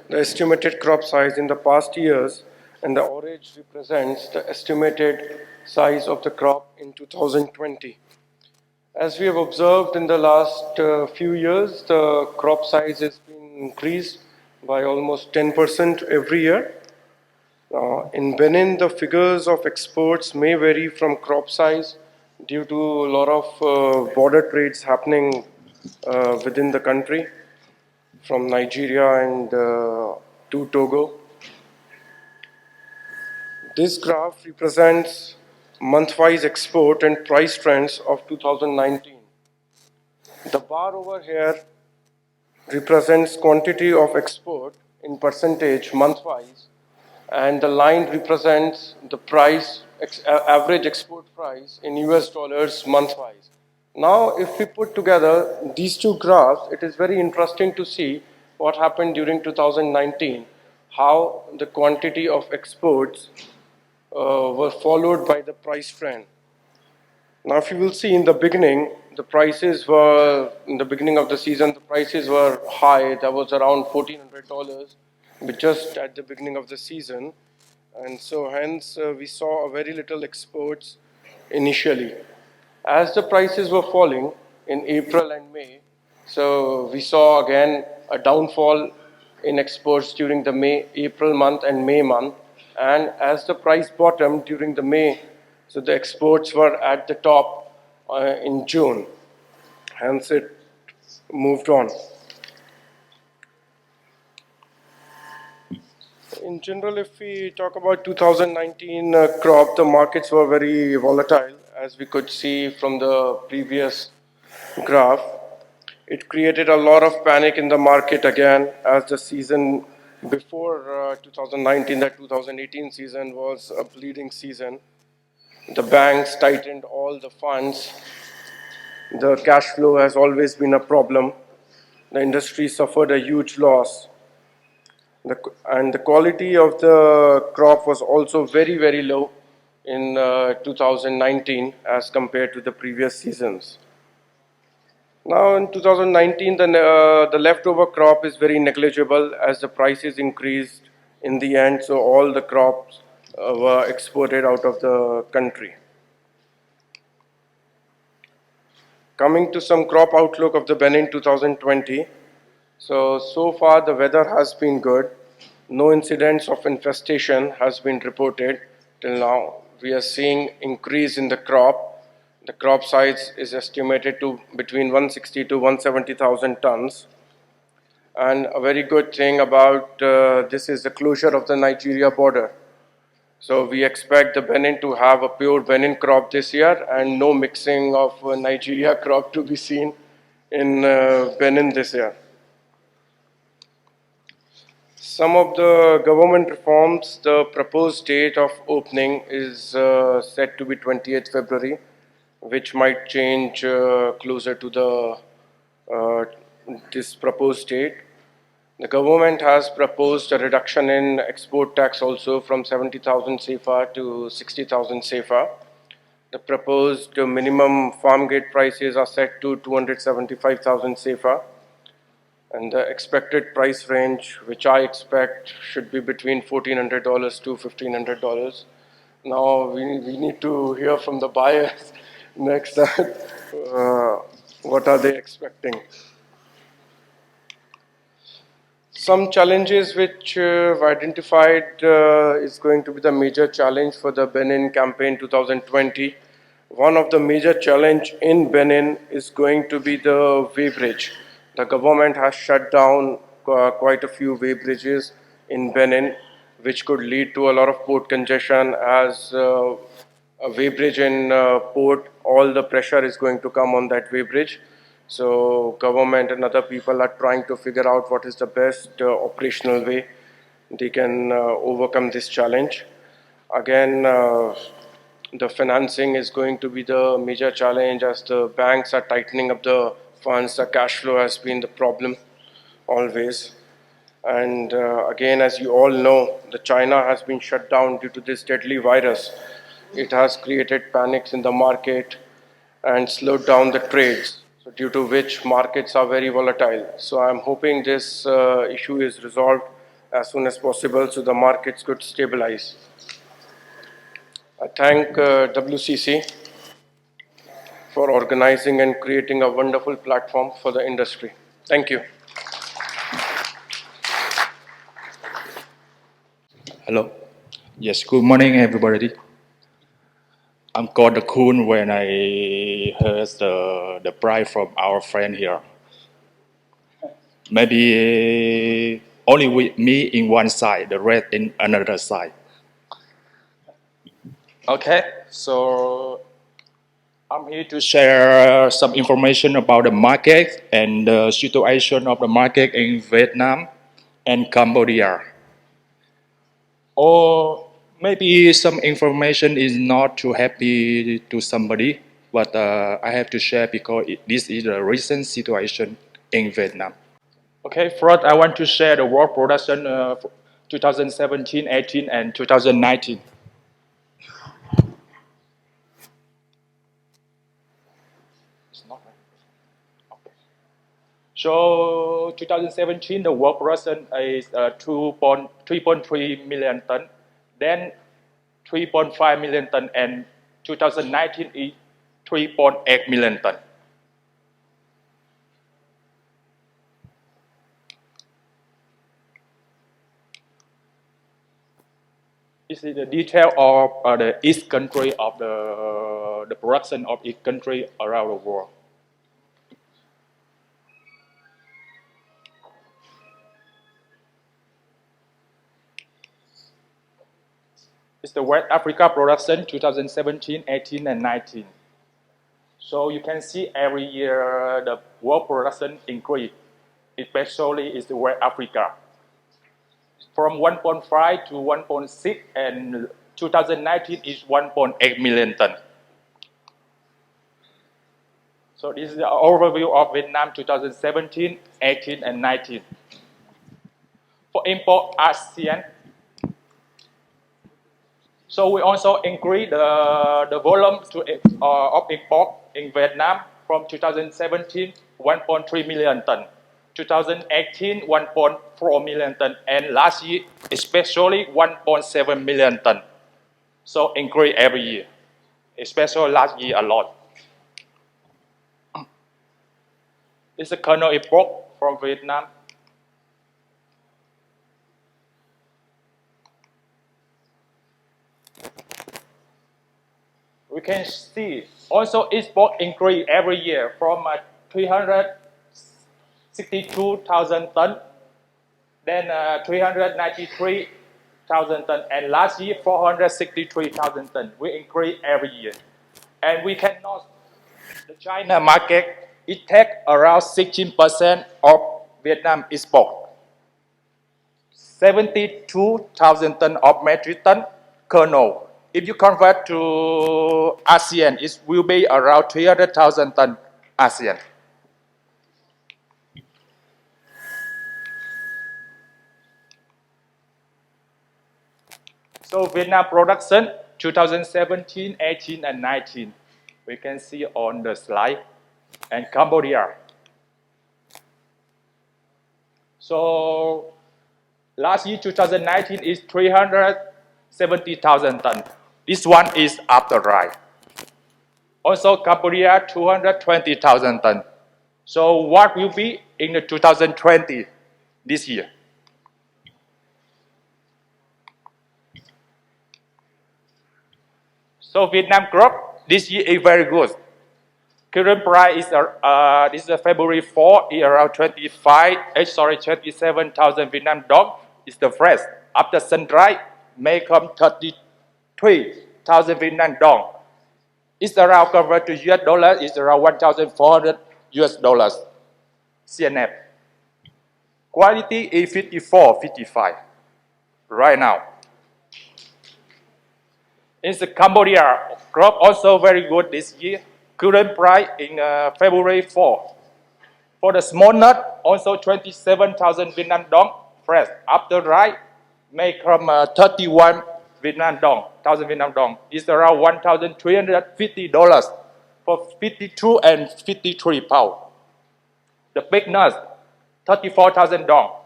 The estimated crop size in the past years and the orange represents the estimated size of the crop in 2020. As we have observed in the last few years, the crop size has been increased by almost 10% every year. In Benin, the figures of exports may vary from crop size due to a lot of border trades happening within the country from Nigeria and to Togo. This graph represents month-wise export and price trends of 2019. The bar over here represents quantity of export in percentage month-wise, and the line represents the price, average export price in US dollars month-wise. Now, if we put together these two graphs, it is very interesting to see what happened during 2019, how the quantity of exports were followed by the price trend. Now, if you will see in the beginning, the prices were, in the beginning of the season, the prices were high. That was around $1,400, but just at the beginning of the season. And so hence we saw a very little exports initially. As the prices were falling in April and May, so we saw again a downfall in exports during the April month and May month. And as the price bottomed during the May, so the exports were at the top in June. Hence it moved on. In general, if we talk about 2019 crop, the markets were very volatile, as we could see from the previous graph. It created a lot of panic in the market again, as the season before 2019, that 2018 season was a bleeding season. The banks tightened all the funds. The cash flow has always been a problem. The industry suffered a huge loss. And the quality of the crop was also very, very low in 2019 as compared to the previous seasons. Now in 2019, the leftover crop is very negligible as the prices increased in the end, so all the crops were exported out of the country. Coming to some crop outlook of the Benin 2020. So far the weather has been good. No incidents of infestation has been reported till now. We are seeing increase in the crop. The crop size is estimated to between 160 to 170,000 tons. And a very good thing about this is the closure of the Nigeria border. So we expect the Benin to have a pure Benin crop this year and no mixing of Nigeria crop to be seen in Benin this year. Some of the government reforms, the proposed date of opening is set to be 28th February, which might change closer to the this proposed date. The government has proposed a reduction in export tax also from 70,000 CFA to 60,000 CFA. The proposed minimum farm gate prices are set to 275,000 CFA. And the expected price range, which I expect should be between $1,400 to $1,500. Now we need to hear from the buyers next time. What are they expecting? Some challenges which I've identified is going to be the major challenge for the Benin campaign 2020. One of the major challenge in Benin is going to be the weighbridge. The government has shut down quite a few weighbridges in Benin, which could lead to a lot of port congestion as a weighbridge in port, all the pressure is going to come on that weighbridge. So government and other people are trying to figure out what is the best operational way they can overcome this challenge. Again, the financing is going to be the major challenge as the banks are tightening up the funds. The cash flow has been the problem always. And again, as you all know, the China has been shut down due to this deadly virus. It has created panics in the market and slowed down the trades, so due to which markets are very volatile. So I'm hoping this issue is resolved as soon as possible so the markets could stabilize. I thank WCC for organizing and creating a wonderful platform for the industry. Thank you. Hello. Yes, good morning, everybody. I'm got the cool when I heard the price from our friend here. Maybe only with me in one side, the rest in another side. Okay, so I'm here to share some information about the market and the situation of the market in Vietnam and Cambodia. Or maybe some information is not too happy to somebody, but I have to share because this is a recent situation in Vietnam. Okay, first I want to share the world production 2017, 18, and 2019. It's not right. Okay. So 2017, the world production is 3.3 million ton, then 3.5 million ton, and 2019 is 3.8 million ton. This is the detail of the each country of the production of each country around the world. It's the West Africa production 2017, 18, and 19. So you can see every year the world production increase, especially is the West Africa. From 1.5 to 1.6 and 2019 is 1.8 million ton. So this is the overview of Vietnam 2017, 18, and 19. For import ASEAN, so we also increase the volume of import in Vietnam from 2017, 1.3 million ton, 2018, 1.4 million ton, and last year, especially 1.7 million ton. So increase every year, especially last year a lot. It's a kernel import from Vietnam. We can see also export increase every year from 362,000 ton, then 393,000 ton, and last year 463,000 ton. We increase every year, and we cannot. The China market it takes around 16% of Vietnam export. 72,000 ton of metric ton kernel. If you convert to ASEAN, it will be around 300,000 ton ASEAN. So Vietnam production 2017, 18, and 19. We can see on the slide. And Cambodia. So last year 2019 is 370,000 ton. This one is after right. Also Cambodia 220,000 ton. So what will be in the 2020 this year? So Vietnam crop this year is very good. Current price is this is February 4 is around 27,000 Vietnam dong. Is the fresh. After sun dry may come 33,000 Vietnam dong. It's around convert to US dollar is around 1,400 US dollars. CNF. Quality is 54, 55 right now. In the Cambodia crop also very good this year. Current price in February 4. For the small nut, also 27,000 Vietnam dong fresh. After dry, may come 31 Vietnam dong, 1,000 Vietnam dong. It's around $1,350 for 52 and 53 pound. The big nuts, 34,000 dong.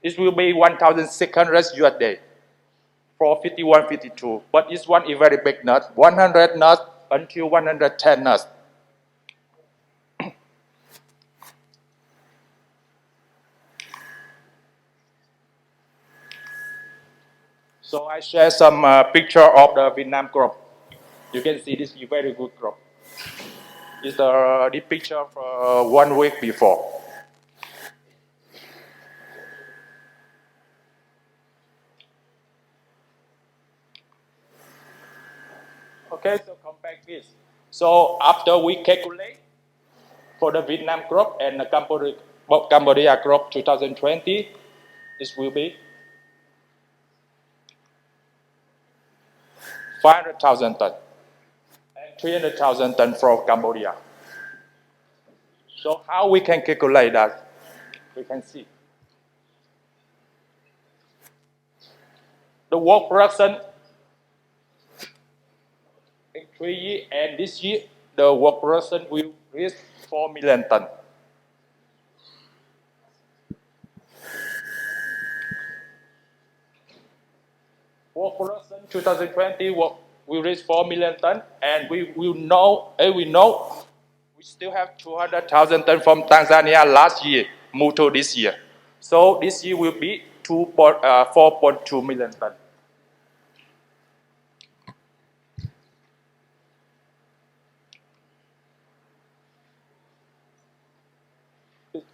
This will be 1,600 USD for 51, 52. But this one is very big nut, 100 nuts until 110 nuts. So I share some picture of the Vietnam crop. You can see this is very good crop. It's the picture for 1 week before. Okay, so come back this. So after we calculate for the Vietnam crop and the Cambodia crop 2020, this will be 500,000 ton and 300,000 ton for Cambodia. So how we can calculate that? We can see. The world production in 3 years and this year, the world production will reach 4 million ton. World production 2020 will reach 4 million ton, and we know we still have 200,000 ton from Tanzania last year moved to this year. So this year will be 4.2 million ton.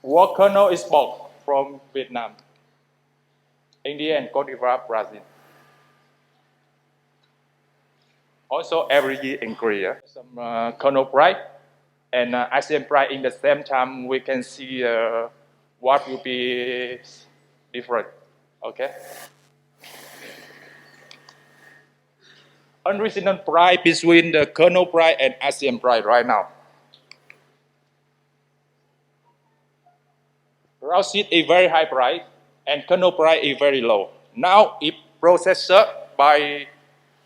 World kernel is bought from Vietnam, India, and Cote d'Ivoire, Brazil. Also, every year in Korea, some kernel price and ASEAN price in the same time, we can see what will be different. Okay. Unreasonable price between the kernel price and ASEAN price right now. Raw seed is very high price and kernel price is very low. Now, if processed by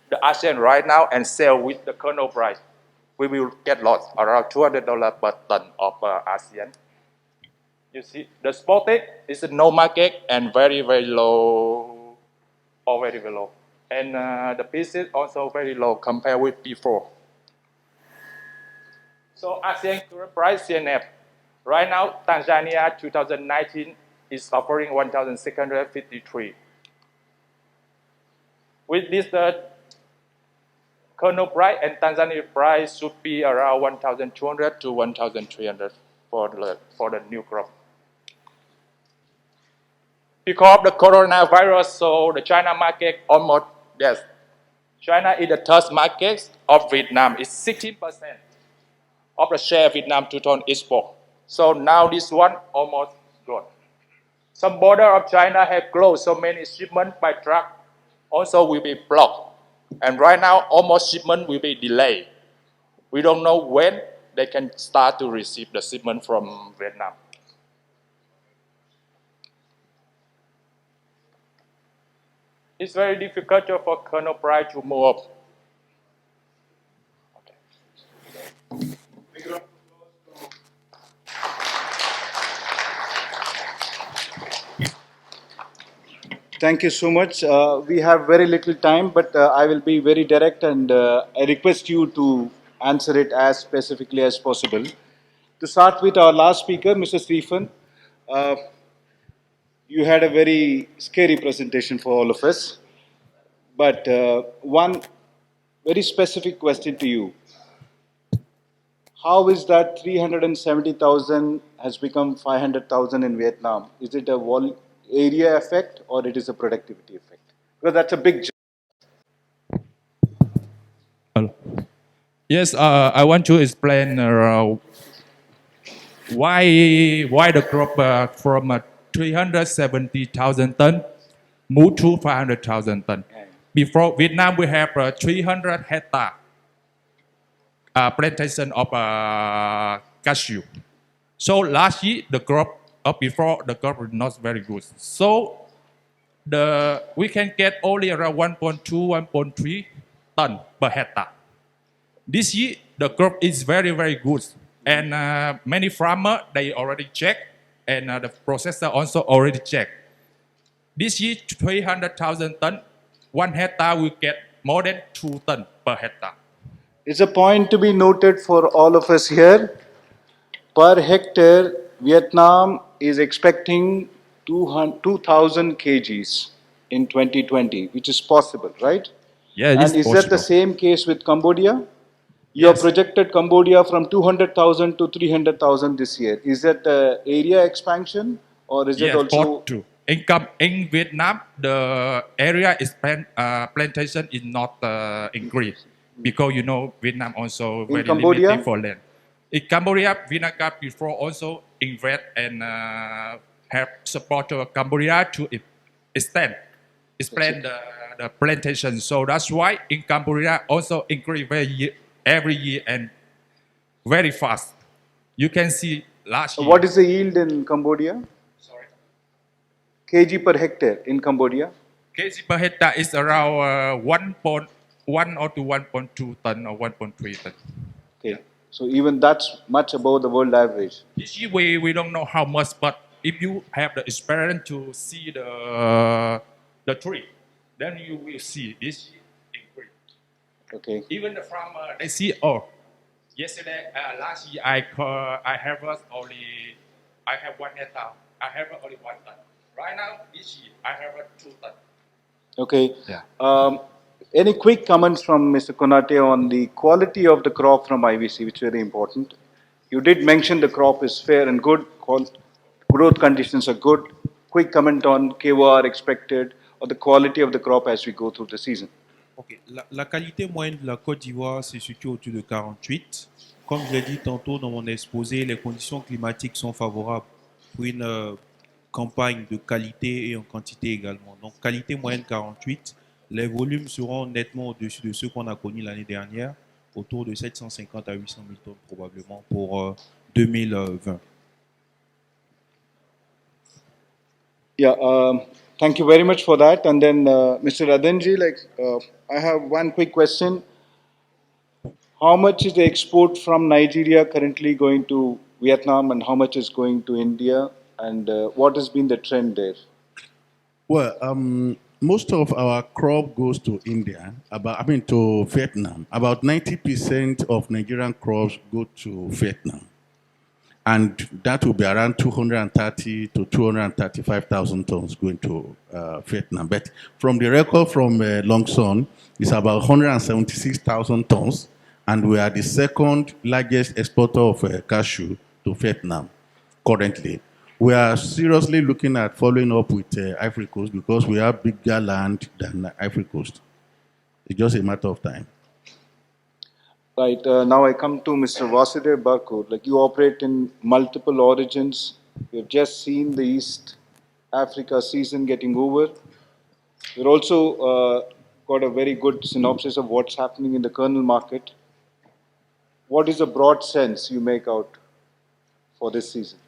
the ASEAN right now and sell with the kernel price, we will get loss around $200 per ton of ASEAN. You see, the spotted is no market and very, very low, or very, very low. And the pieces also very low compared with before. So ASEAN current price CNF. Right now, Tanzania 2019 is offering 1,653. With this, the kernel price and Tanzania price should be around 1,200 to 1,300 for the new crop. Because of the coronavirus, so the China market almost, yes, China is the third market of Vietnam. It's 16% of the share Vietnam to ton export. So now this one almost gone. Some border of China have closed, so many shipments by truck also will be blocked. And right now, almost shipment will be delayed. We don't know when they can start to receive the shipment from Vietnam. It's very difficult for kernel price to move up. Thank you so much. We have very little time, but I will be very direct and I request you to answer it as specifically as possible. To start with our last speaker, Mr. Stephen, uh, you had a very scary presentation for all of us. But one very specific question to you. How is that 370,000 has become 500,000 in Vietnam? Is it a area effect or it is a productivity effect? Because that's a big jump. Hello. Yes, I want to explain why the crop from 370,000 ton moved to 500,000 ton. Before Vietnam, we have 300 hectare plantation of cashew. So last year, the crop before the crop was not very good. So we can get only around 1.2, 1.3 ton per hectare. This year, the crop is very, very good. And many farmers, they already check, and the processor also already check. This year, 300,000 ton, 1 hectare will get more than 2 ton per hectare. It's a point to be noted for all of us here. Per hectare, Vietnam is expecting 2,000 kgs. in 2020, which is possible, right? Yeah, it is And is that the possible. same case with Cambodia? You have Yes. projected Cambodia from 200,000 to 300,000 this year. Is that the area expansion or is it Yes, also? both true. In Vietnam, the area is plantation is not increased because you know Vietnam also In very limited Cambodia? for land. In Cambodia, Vietnam before also invest and have support to Cambodia to expand the plantation. So that's why in Cambodia also increase every year and very fast. You can see last year. What is the yield in Cambodia? Sorry. Kg per hectare in Cambodia? Kg per hectare is around 1.1 or to 1.2 ton or 1.3 ton. Okay. So even that's much above the world average. This year we don't know how much, but if you have the experience to see the tree, then you will see this year increase. Okay. Even the farmer they see yesterday last year I harvest only I have 1 hectare. I have only 1 ton. Right now this year I have 2 ton. Okay. Yeah. Any quick comments from Mr. Konate on the quality of the crop from IVC, which is very important? You did mention the crop is fair and good, growth conditions are good. Quick comment on KOR expected or the quality of the crop as we go through the season. Ok. La qualité moyenne de la Côte d'Ivoire, c'est surtout autour de 48. Comme je l'ai dit tantôt dans mon exposé, les conditions climatiques sont favorables pour une campagne de qualité et en quantité également. Donc, qualité moyenne 48. Les volumes seront nettement au-dessus de ceux qu'on a connus l'année dernière, autour de 750 à 800 000 tonnes probablement pour 2020. Yeah, thank you very much for that. And then, Mr. Radanji, I have one quick question. How much is the export from Nigeria currently going to Vietnam, and how much is going to India, and what has been the trend there? Well, most of our crop goes to India, to Vietnam. About 90% of Nigerian crops go to Vietnam. And that will be around 230 to 235,000 tons going to Vietnam. But from the record from Longson, it's about 176,000 tons, and we are the second largest exporter of cashew to Vietnam currently. We are seriously looking at following up with Ivory Coast because we have bigger land than Ivory Coast. It's just a matter of time. Right, now I come to Mr. Vasudev Barkur. Like you operate in multiple origins. We've just seen the East Africa season getting over. We've also got a very good synopsis of what's happening in the kernel market. What is the broad sense you make out for this season?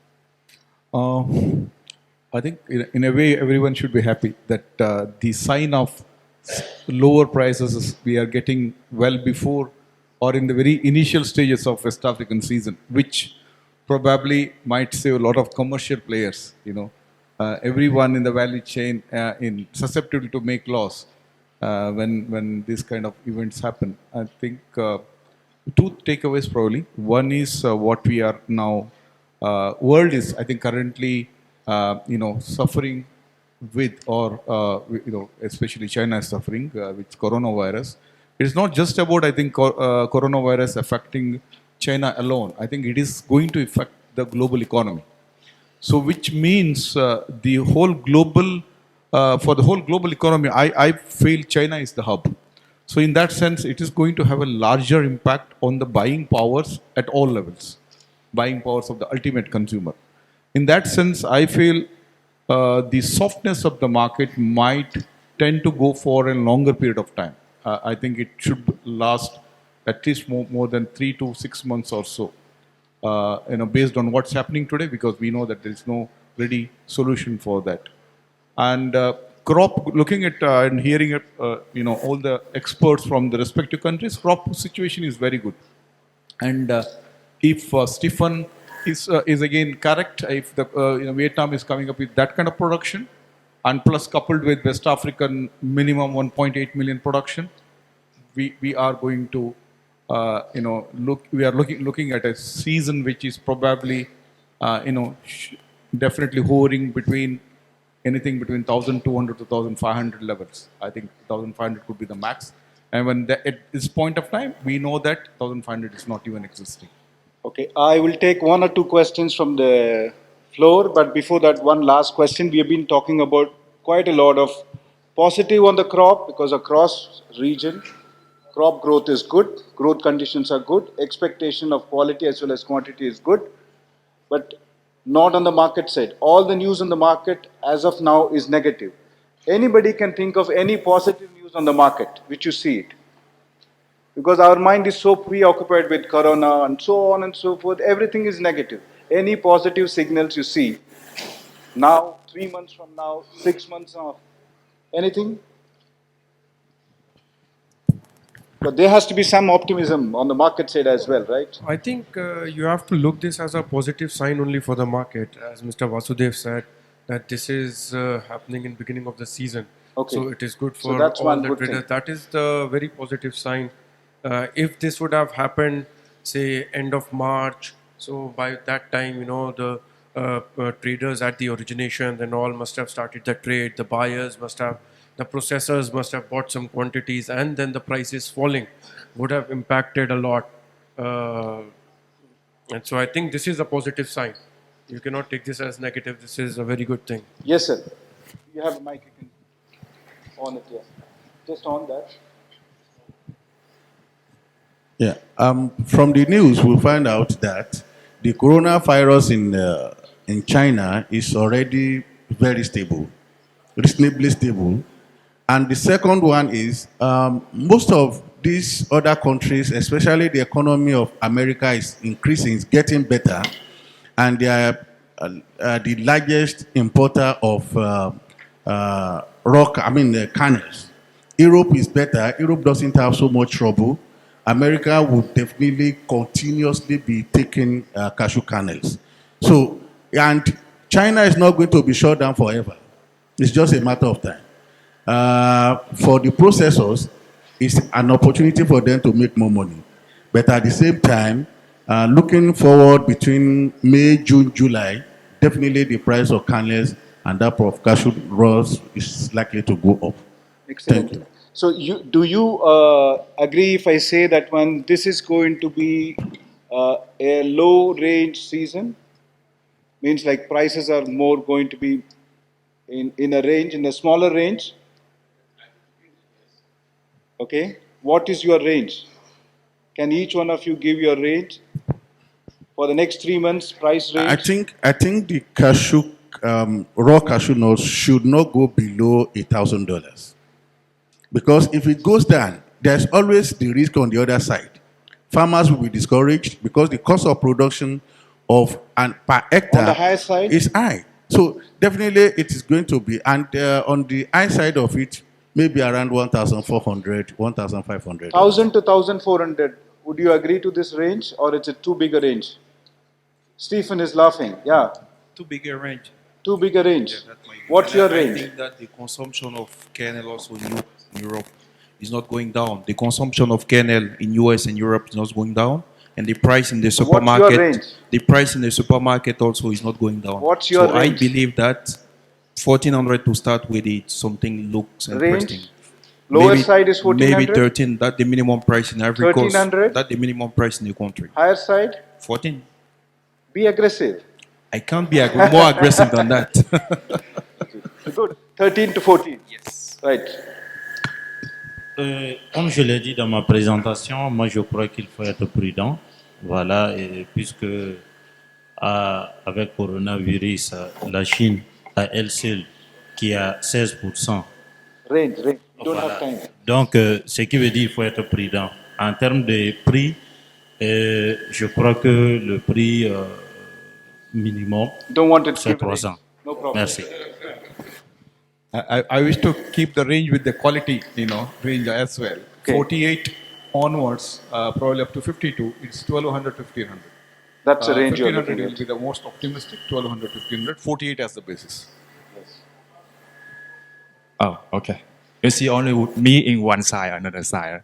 I think in a way everyone should be happy that the sign of lower prices is we are getting well before or in the very initial stages of West African season, which probably might save a lot of commercial players. Everyone in the value chain in susceptible to make loss when these kind of events happen. I think two takeaways probably. One is what we are now. World is, I think, currently suffering with, or especially China is suffering with coronavirus. It is not just about, I think, coronavirus affecting China alone. I think it is going to affect the global economy. So, which means the whole global, for the whole global economy, I feel China is the hub. So, in that sense, it is going to have a larger impact on the buying powers at all levels, buying powers of the ultimate consumer. In that sense, I feel the softness of the market might tend to go for a longer period of time. I think it should last at least more than 3 to 6 months or so. Based on what's happening today, because we know that there is no ready solution for that. And crop, looking at and hearing all the experts from the respective countries, crop situation is very good. And if Stephen is again correct, if the Vietnam is coming up with that kind of production, and plus coupled with West African minimum 1.8 million production, we are going to we are looking at a season which is probably definitely hovering between anything between 1,200 to 1,500 levels. I think 1,500 could be the max. And when at this point of time, we know that 1,500 is not even existing. Okay, I will take one or two questions from the floor, but before that, one last question. We have been talking about quite a lot of positive on the crop because across region, crop growth is good, growth conditions are good, expectation of quality as well as quantity is good, but not on the market side. All the news on the market as of now is negative. Anybody can think of any positive news on the market, which you see it. Because our mind is so preoccupied with corona and so on and so forth, everything is negative. Any positive signals you see, now, 3 months from now, 6 months off, anything? But there has to be some optimism on the market side as well, right? I think you have to look this as a positive sign only for the market, as Mr. Vasudev said, that this is happening in beginning of the season. Okay. So it is good So for that's all one the good traders. thing. That is the very positive sign. If this would have happened, say end of March, so by that time, the traders at the origination and all must have started the trade. The buyers must have, the processors must have bought some quantities, and then the price is falling, would have impacted a lot. And so I think this is a positive sign. You cannot take this as negative. This is a very good thing. Yes, sir. You have a mic, you can on it, yes. Just on that. Yeah. From the news, we find out that the coronavirus in China is already very stable, reasonably stable. And the second one is most of these other countries, especially the economy of America, is increasing, it's getting better, and they are the largest importer of kernels. Europe is better. Europe doesn't have so much trouble. America would definitely continuously be taking cashew kernels. So, and China is not going to be shut down forever. It's just a matter of time. For the processors, it's an opportunity for them to make more money. But at the same time, looking forward between May, June, July, definitely the price of kernels and that of cashew rods is likely to go up. Excellent. Thank you. So do you agree if I say that when this is going to be a low range season, means like prices are more going to be in a range, in a smaller range? Okay. What is your range? Can each one of you give your range for the next 3 months price range? I think the cashew raw cashew nuts should not go below $1,000. Because if it goes down, there's always the risk on the other side. Farmers will be discouraged because the cost of production of and per hectare On the higher side? is high. So definitely it is going to be, and on the high side of it, maybe around 1,400, 1,500. 1,000 to 1,400. Would you agree to this range, or is it too big a range? Stephen is laughing. Yeah, Too big a range. too big a range. Yeah, that might be. What's And your I range? think that the consumption of kernel also in Europe is not going down. The consumption of kernel in US and Europe is not going down, and the price in the What's your supermarket, range? the price in the supermarket also is not going down. What's your so range? I believe that 1,400 to start with, it something looks interesting. Range? Lowest side is Maybe 1,400? 13. That the minimum price in every coast. 1,300? That the minimum price in the country. Higher side? 14. Be aggressive. I can't be more aggressive than that. Good. 13 to 14. Yes. Right. Comme je l'ai dit dans ma présentation, moi je crois qu'il faut être prudent. Voilà, et puisque avec coronavirus, la Chine à elle seule qui a 16%. Range. You don't Voilà. have time. Donc, ce qui veut dire qu'il faut être prudent. En termes de prix, je crois que le prix minimum, Don't want it to c'est give a range. 300. No problem. Merci. I wish to keep the range with the quality, range as well. Okay. 48 onwards, probably up to 52, it's 1,200, 1,500. That's the range you're 1,500 looking will at. be the most optimistic, 1,200, 1,500, 48 as the basis. Oh, okay. You see only me in one side, another side.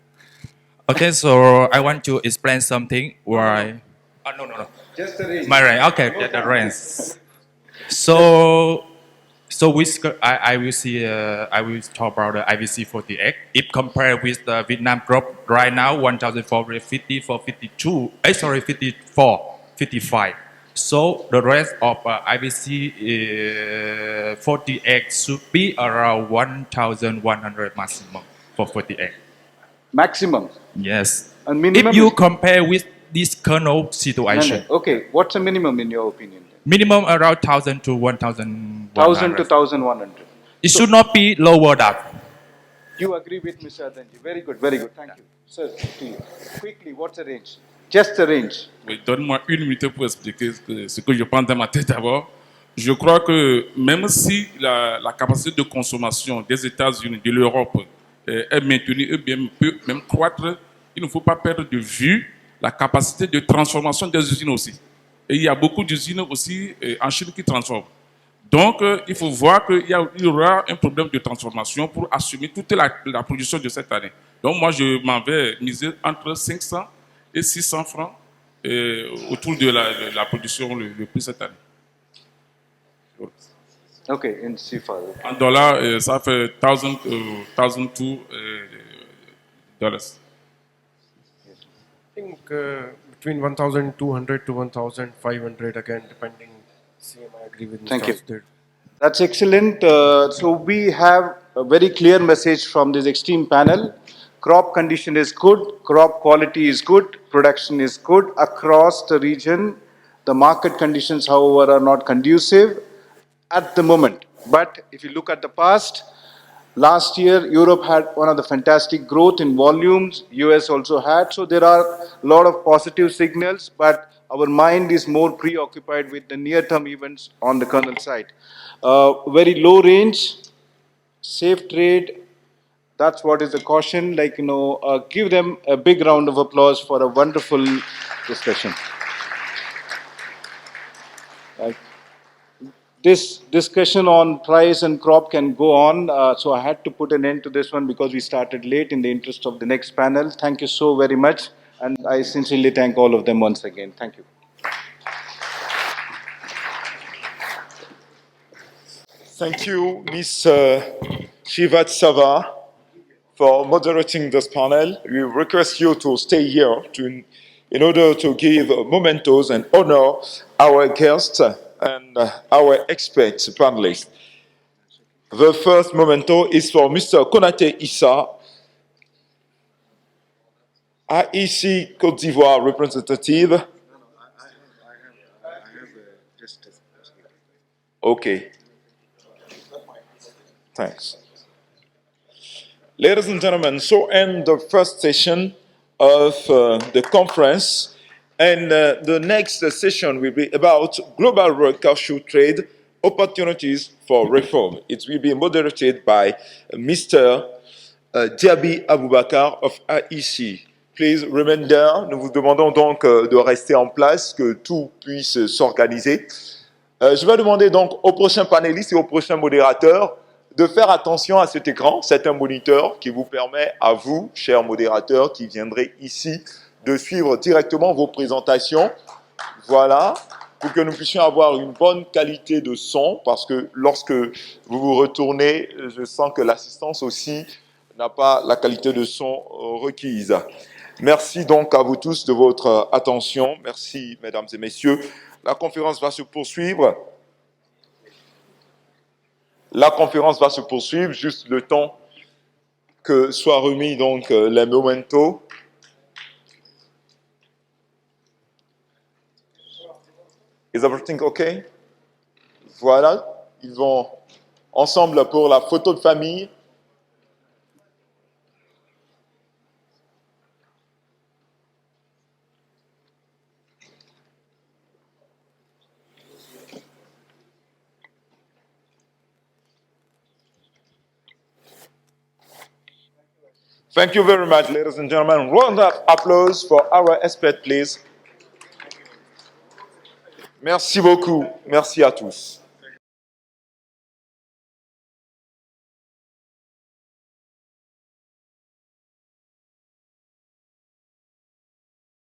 Okay, so I want to explain something why. Oh, no. Just the range. My range. Okay, the range. So So I will see. I will talk about the IVC 48. If compared with the Vietnam crop right now, 1,450 for 52. Sorry, 54, 55. So the rest of IVC 48 should be around 1,100 maximum for 48. Maximum. Yes. And If minimum you is... compare with this kernel No, situation, no. Okay, what's the minimum in your opinion? minimum around 1,000 to 1,000 to 1,100. 1,100. It should not be lower than. You agree with Mr. Adanji. Very good, very good. Thank you. Sir, to you. Quickly, what's the range? Just the range. Oui, donne-moi une minute pour expliquer ce que je pense dans ma tête d'abord. Je crois que même si la capacité de consommation des États-Unis, de l'Europe est maintenue et bien peut même croître, il ne faut pas perdre de vue la capacité de transformation des usines aussi. Et il y a beaucoup d'usines aussi en Chine qui transforment. Donc, il faut voir qu'il y aura un problème de transformation pour assumer toute la production de cette année. Donc, moi, je m'en vais miser entre 500 et 600 francs autour de la production le prix cette année. Okay, in CFA. En dollars, ça fait 1,200 dollars. I think between 1,200 to 1,500 again, depending. I agree with Mr. Thank you. Asdid. That's excellent. So we have a very clear message from this extreme panel. Crop condition is good, crop quality is good, production is good across the region. The market conditions, however, are not conducive at the moment. But if you look at the past, last year Europe had one of the fantastic growth in volumes, US also had. So there are a lot of positive signals, but our mind is more preoccupied with the near-term events on the kernel side. Very low range, safe trade, that's what is the caution. Give them a big round of applause for a wonderful discussion. This discussion on price and crop can go on, so I had to put an end to this one because we started late in the interest of the next panel. Thank you so very much, and I sincerely thank all of them once again. Thank you. Thank you, Ms. Shivat Sava, for moderating this panel. We request you to stay here in order to give mementos and honor our guests and our expert panelists. The first memento is for Mr. Konate Issa, IEC Côte d'Ivoire representative. Okay. Thanks. Ladies and gentlemen, so end the first session of the conference. And the next session will be about global road cashew trade opportunities for reform. It will be moderated by Mr. Diaby Aboubakar of AIC. Please remain there. Nous vous demandons donc de rester en place, que tout puisse s'organiser. Je vais demander donc aux prochains panélistes et aux prochains modérateurs de faire attention à cet écran. C'est un moniteur qui vous permet à vous, chers modérateurs, qui viendrez ici, de suivre directement vos présentations. Voilà, pour que nous puissions avoir une bonne qualité de son, parce que lorsque vous vous retournez, je sens que l'assistance aussi n'a pas la qualité de son requise. Merci donc à vous tous de votre attention. Merci, mesdames et messieurs. La conférence va se poursuivre. La conférence va se poursuivre, juste le temps que soient remis donc les mementos. Is everything okay? Voilà, ils vont ensemble pour la photo de famille. Thank you very much, ladies and gentlemen. Round of applause for our expert, please. Merci beaucoup. Merci à tous.